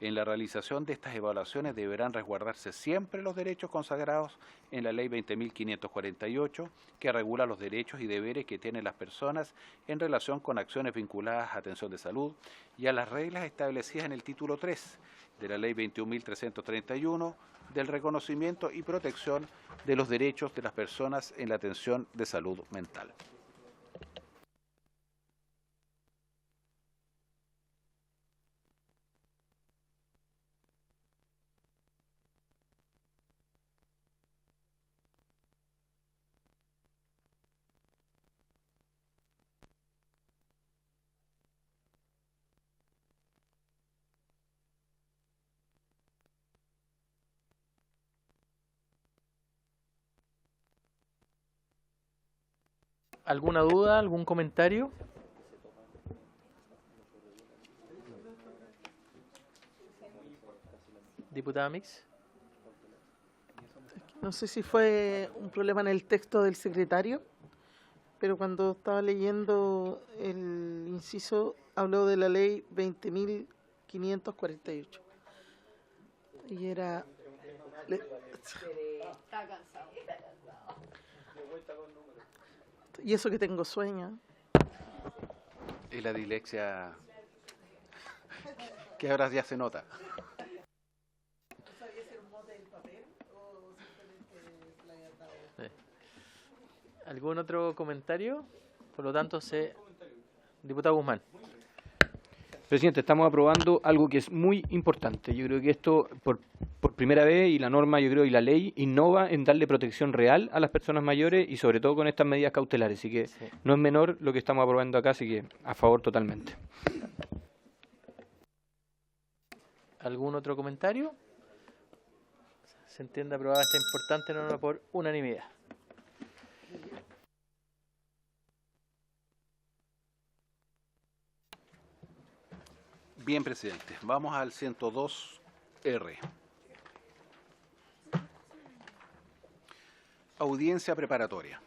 En la realización de estas evaluaciones deberán resguardarse siempre los derechos consagrados en la Ley 20.548, que regula los derechos y deberes que tienen las personas en relación con acciones vinculadas a atención de salud y a las reglas establecidas en el título 3 de la Ley 21.331 del reconocimiento y protección de los derechos de las personas en la atención de salud mental. ¿Alguna duda, algún comentario? Diputada Mix. No sé si fue un problema en el texto del secretario, pero cuando estaba leyendo el inciso habló de la ley 20.548. Y era... Está cansado. Y eso que tengo sueño. Es la dislexia que ahora ya se nota. ¿Algún otro comentario? Por lo tanto, diputado Guzmán. Presidente, estamos aprobando algo que es muy importante. Yo creo que esto, por primera vez, y la norma, yo creo, y la ley, innova en darle protección real a las personas mayores y sobre todo con estas medidas cautelares. Así que no es menor lo que estamos aprobando acá, así que a favor totalmente. ¿Algún otro comentario? Se entiende aprobada esta importante norma por unanimidad. Bien, presidente. Vamos al 102R. Audiencia preparatoria.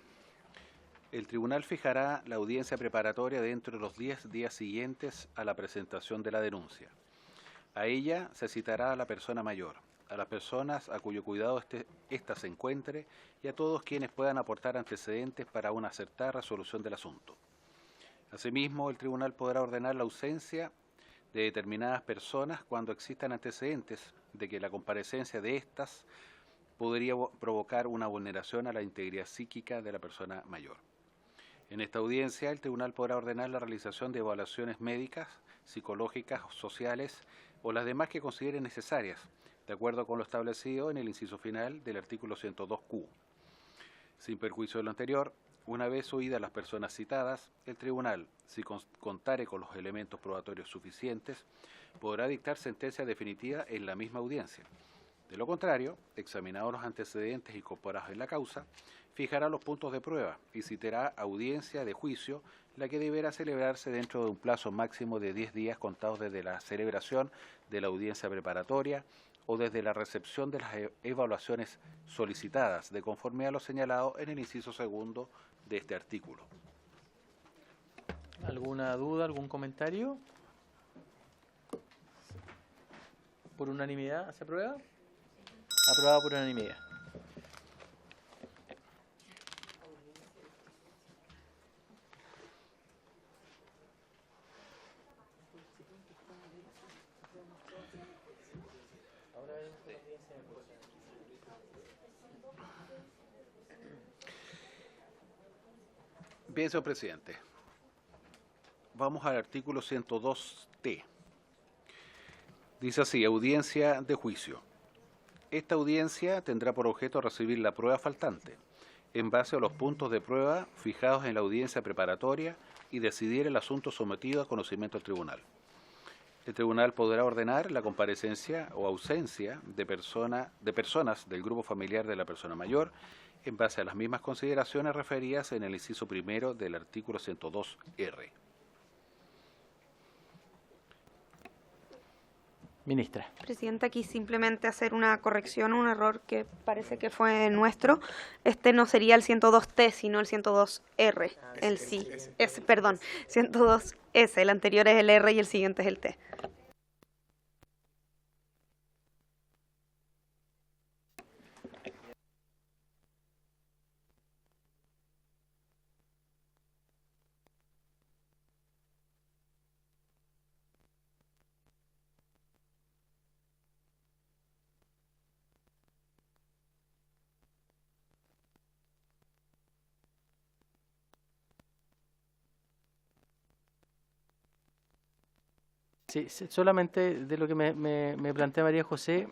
El tribunal fijará la audiencia preparatoria dentro de los 10 días siguientes a la presentación de la denuncia. A ella se citará a la persona mayor, a las personas a cuyo cuidado ésta se encuentre y a todos quienes puedan aportar antecedentes para una acertada resolución del asunto. Asimismo, el tribunal podrá ordenar la ausencia de determinadas personas cuando existan antecedentes de que la comparecencia de éstas podría provocar una vulneración a la integridad psíquica de la persona mayor. En esta audiencia, el tribunal podrá ordenar la realización de evaluaciones médicas, psicológicas, sociales o las demás que considere necesarias, de acuerdo con lo establecido en el inciso final del artículo 102Q. Sin perjuicio de lo anterior, una vez oídas las personas citadas, el tribunal, si contare con los elementos probatorios suficientes, podrá dictar sentencia definitiva en la misma audiencia. De lo contrario, examinados los antecedentes incorporados en la causa, fijará los puntos de prueba y citará audiencia de juicio, la que deberá celebrarse dentro de un plazo máximo de 10 días contados desde la celebración de la audiencia preparatoria o desde la recepción de las evaluaciones solicitadas, de conformidad a lo señalado en el inciso segundo de este artículo. ¿Alguna duda, algún comentario? ¿Por unanimidad se aprueba? Aprobado por unanimidad. Bien, señor presidente. Vamos al artículo 102T. Dice así, audiencia de juicio. Esta audiencia tendrá por objeto recibir la prueba faltante, en base a los puntos de prueba fijados en la audiencia preparatoria y decidir el asunto sometido a conocimiento del tribunal. El tribunal podrá ordenar la comparecencia o ausencia de personas del grupo familiar de la persona mayor en base a las mismas consideraciones referidas en el inciso primero del artículo 102R. Ministra. Presidenta, aquí simplemente hacer una corrección, un error que parece que fue nuestro. Este no sería el 102T, sino el 102R. El sí. Perdón, 102S. El anterior es el R y el siguiente es el T. Sí, solamente de lo que me plantea María José,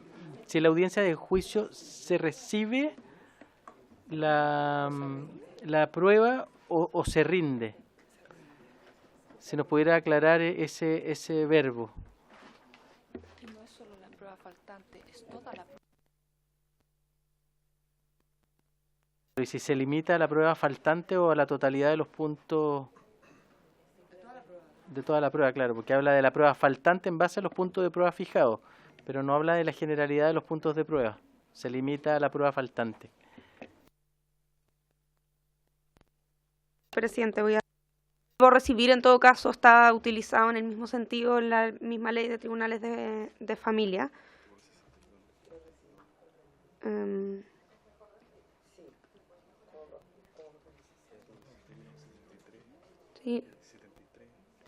si en la audiencia de juicio se recibe la prueba o se rinde. Si nos pudiera aclarar ese verbo. No es solo la prueba faltante, es toda la prueba. ¿Y si se limita a la prueba faltante o a la totalidad de los puntos? De toda la prueba, claro, porque habla de la prueba faltante en base a los puntos de prueba fijados, pero no habla de la generalidad de los puntos de prueba. Se limita a la prueba faltante. Presidente, voy a recibir, en todo caso, está utilizado en el mismo sentido en la misma ley de tribunales de familia. Sí.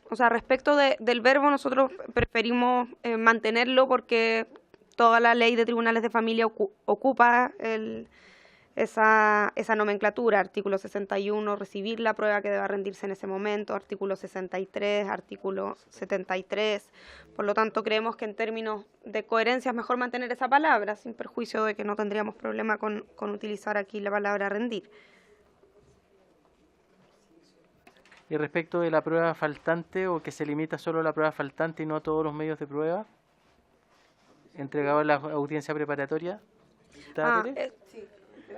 O sea, respecto del verbo, nosotros preferimos mantenerlo porque toda la ley de tribunales de familia ocupa esa nomenclatura. Artículo 61, recibir la prueba que deba rendirse en ese momento. Artículo 63, artículo 73. Por lo tanto, creemos que en términos de coherencia es mejor mantener esa palabra, sin perjuicio de que no tendríamos problema con utilizar aquí la palabra rendir. Y respecto de la prueba faltante, o que se limita solo a la prueba faltante y no a todos los medios de prueba, entregado a la audiencia preparatoria. Sí.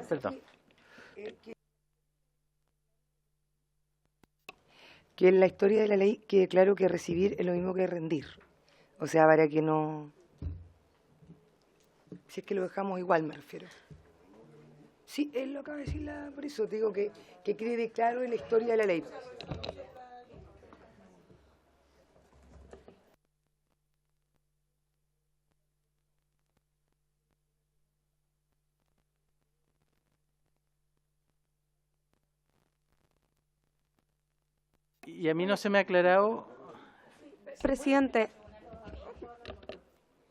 Perdón. Que en la historia de la ley quede claro que recibir es lo mismo que rendir. O sea, para que no... Si es que lo dejamos igual, me refiero. Sí, él lo acaba de decir, por eso te digo que quede claro en la historia de la ley. Y a mí no se me ha aclarado, Presidente,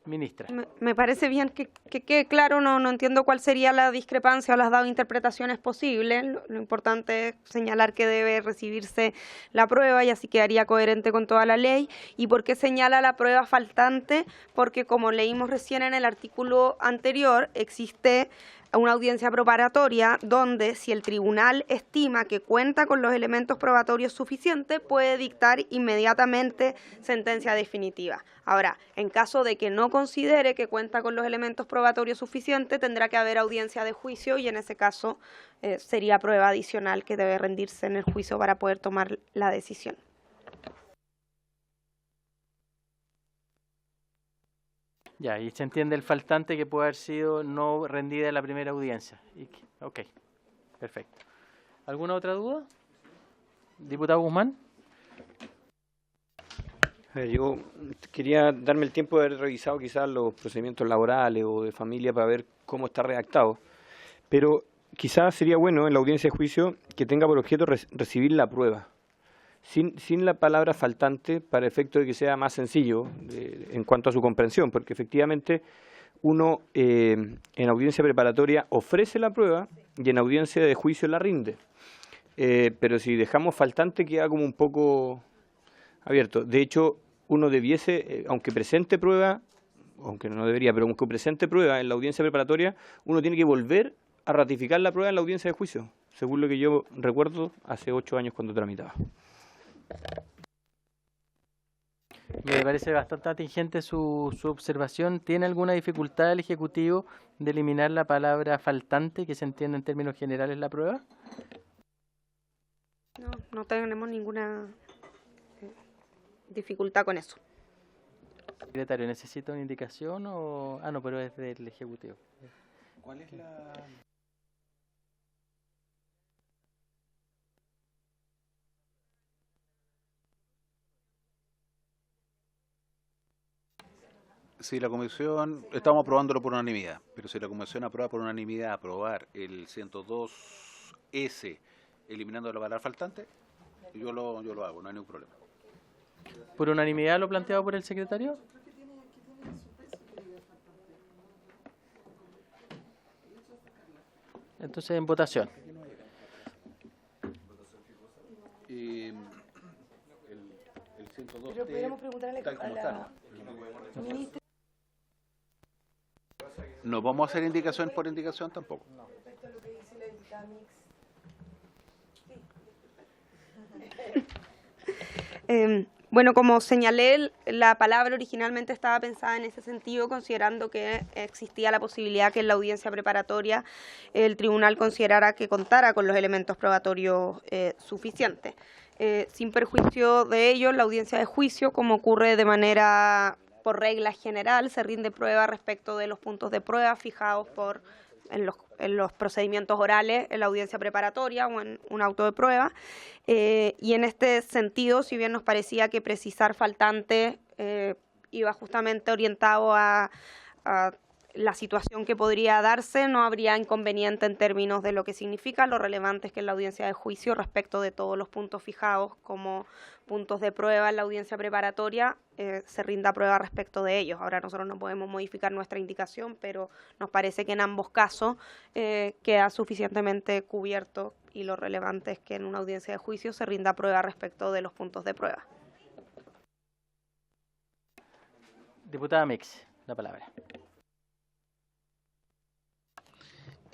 ministra. me parece bien que quede claro, no entiendo cuál sería la discrepancia o las dos interpretaciones posibles. Lo importante es señalar que debe recibirse la prueba y así quedaría coherente con toda la ley. ¿Y por qué señala la prueba faltante? Porque como leímos recién en el artículo anterior, existe una audiencia preparatoria donde si el tribunal estima que cuenta con los elementos probatorios suficientes, puede dictar inmediatamente sentencia definitiva. Ahora, en caso de que no considere que cuenta con los elementos probatorios suficientes, tendrá que haber audiencia de juicio y en ese caso sería prueba adicional que debe rendirse en el juicio para poder tomar la decisión. Ya, y se entiende el faltante que puede haber sido no rendida en la primera audiencia. Ok, perfecto. ¿Alguna otra duda? Diputado Guzmán. Yo quería darme el tiempo de haber revisado quizás los procedimientos laborales o de familia para ver cómo está redactado, pero quizás sería bueno en la audiencia de juicio que tenga por objeto recibir la prueba, sin la palabra faltante, para efecto de que sea más sencillo en cuanto a su comprensión, porque efectivamente uno en audiencia preparatoria ofrece la prueba y en audiencia de juicio la rinde, pero si dejamos faltante queda como un poco abierto. De hecho, uno debiese, aunque presente prueba, aunque no debería, pero aunque presente prueba en la audiencia preparatoria, uno tiene que volver a ratificar la prueba en la audiencia de juicio, según lo que yo recuerdo hace 8 años cuando tramitaba. Me parece bastante atingente su observación. ¿Tiene alguna dificultad el Ejecutivo de eliminar la palabra faltante, que se entiende en términos generales la prueba? No tenemos ninguna dificultad con eso. Secretario, ¿necesita una indicación o...? Ah, no, pero es del Ejecutivo. ¿Cuál es la...? Si la comisión, estamos aprobándolo por unanimidad, pero si la comisión aprueba por unanimidad aprobar el 102S eliminando la palabra faltante, yo lo hago, no hay ningún problema. ¿Por unanimidad lo planteado por el secretario? Entonces, en votación. El 102 102 Pero podemos preguntarle tal como a la está. ministra. No vamos a hacer indicación por indicación tampoco. Respecto a lo que dice la diputada Mix. Bueno, como señalé, la palabra originalmente estaba pensada en ese sentido, considerando que existía la posibilidad que en la audiencia preparatoria el tribunal considerara que contara con los elementos probatorios suficientes. Sin perjuicio de ello, la audiencia de juicio, como ocurre de manera por regla general, se rinde prueba respecto de los puntos de prueba fijados en los procedimientos orales, en la audiencia preparatoria o en un auto de prueba. Y en este sentido, si bien nos parecía que precisar faltante iba justamente orientado a la situación que podría darse, no habría inconveniente en términos de lo que significa, lo relevante es que en la audiencia de juicio, respecto de todos los puntos fijados como puntos de prueba en la audiencia preparatoria, se rinda prueba respecto de ellos. Ahora nosotros no podemos modificar nuestra indicación, pero nos parece que en ambos casos queda suficientemente cubierto y lo relevante es que en una audiencia de juicio se rinda prueba respecto de los puntos de prueba. Diputada Mix, la palabra.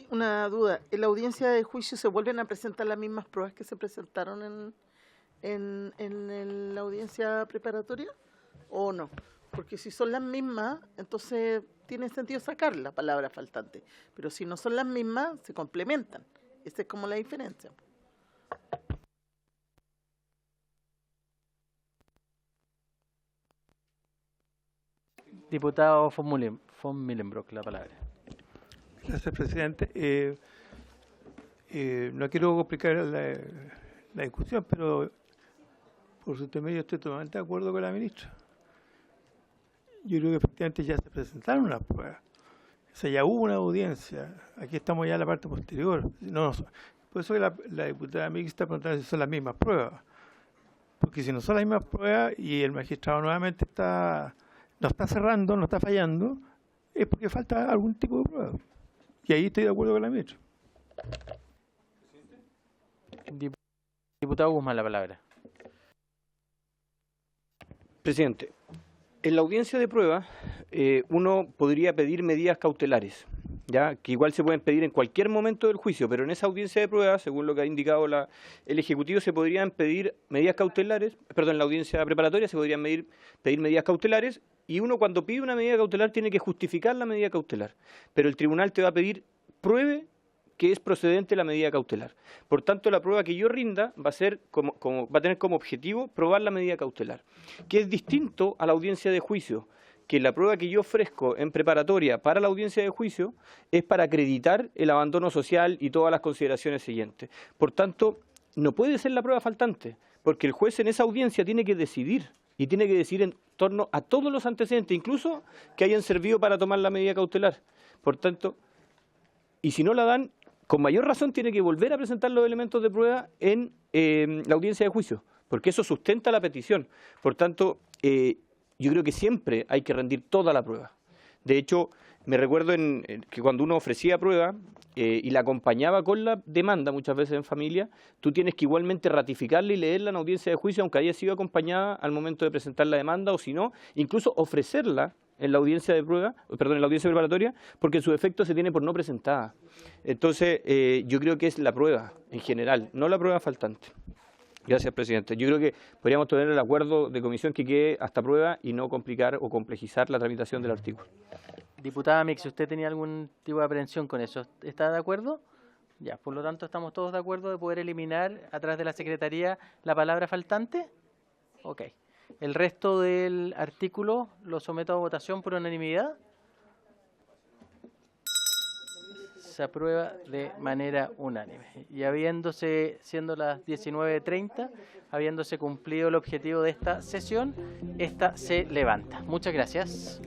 Una duda, ¿en la audiencia de juicio se vuelven a presentar las mismas pruebas que se presentaron en la audiencia preparatoria o no? Porque si son las mismas, entonces tiene sentido sacar la palabra faltante, pero si no son las mismas, se complementan. Esa es como la diferencia. Diputado von Millenbrock, la palabra. Gracias, presidente. No quiero complicar la discusión, pero por su intermedio estoy totalmente de acuerdo con la ministra. Yo creo que efectivamente ya se presentaron las pruebas. O sea, ya hubo una audiencia. Aquí estamos ya en la parte posterior. Por eso que la diputada Mix está preguntando si son las mismas pruebas. Porque si no son las mismas pruebas y el magistrado nuevamente no está cerrando, no está fallando, es porque falta algún tipo de prueba. Y ahí estoy de acuerdo con la ministra. Diputado Guzmán, la palabra. Presidente, en la audiencia de prueba uno podría pedir medidas cautelares, ya que igual se pueden pedir en cualquier momento del juicio, pero en esa audiencia de prueba, según lo que ha indicado el Ejecutivo, se podrían pedir medidas cautelares, perdón, en la audiencia preparatoria se podrían pedir medidas cautelares, y uno cuando pide una medida cautelar tiene que justificar la medida cautelar, pero el tribunal te va a pedir pruebe que es procedente la medida cautelar. Por tanto, la prueba que yo rinda va a tener como objetivo probar la medida cautelar, que es distinto a la audiencia de juicio, que la prueba que yo ofrezco en preparatoria para la audiencia de juicio es para acreditar el abandono social y todas las consideraciones siguientes. Por tanto, no puede ser la prueba faltante, porque el juez en esa audiencia tiene que decidir, y tiene que decidir en torno a todos los antecedentes, incluso que hayan servido para tomar la medida cautelar. Por tanto, y si no la dan, con mayor razón tiene que volver a presentar los elementos de prueba en la audiencia de juicio, porque eso sustenta la petición. Por tanto, yo creo que siempre hay que rendir toda la prueba. De hecho, me recuerdo que cuando uno ofrecía prueba y la acompañaba con la demanda, muchas veces en familia, tú tienes que igualmente ratificarla y leerla en audiencia de juicio, aunque haya sido acompañada al momento de presentar la demanda, o si no, incluso ofrecerla en la audiencia de prueba, perdón, en la audiencia preparatoria, porque su efecto se tiene por no presentada. Entonces, yo creo que es la prueba en general, no la prueba faltante. Gracias, presidente. Yo creo que podríamos tener el acuerdo de comisión que quede hasta prueba y no complicar o complejizar la tramitación del artículo. Diputada Mix, ¿usted tenía algún tipo de aprehensión con eso? ¿Está de acuerdo? Ya, por lo tanto, ¿estamos todos de acuerdo de poder eliminar a través de la Secretaría la palabra faltante? Ok. ¿El resto del artículo lo someto a votación por unanimidad? Se aprueba de manera unánime. Y siendo las 19:30, habiéndose cumplido el objetivo de esta sesión, esta se levanta. Muchas gracias.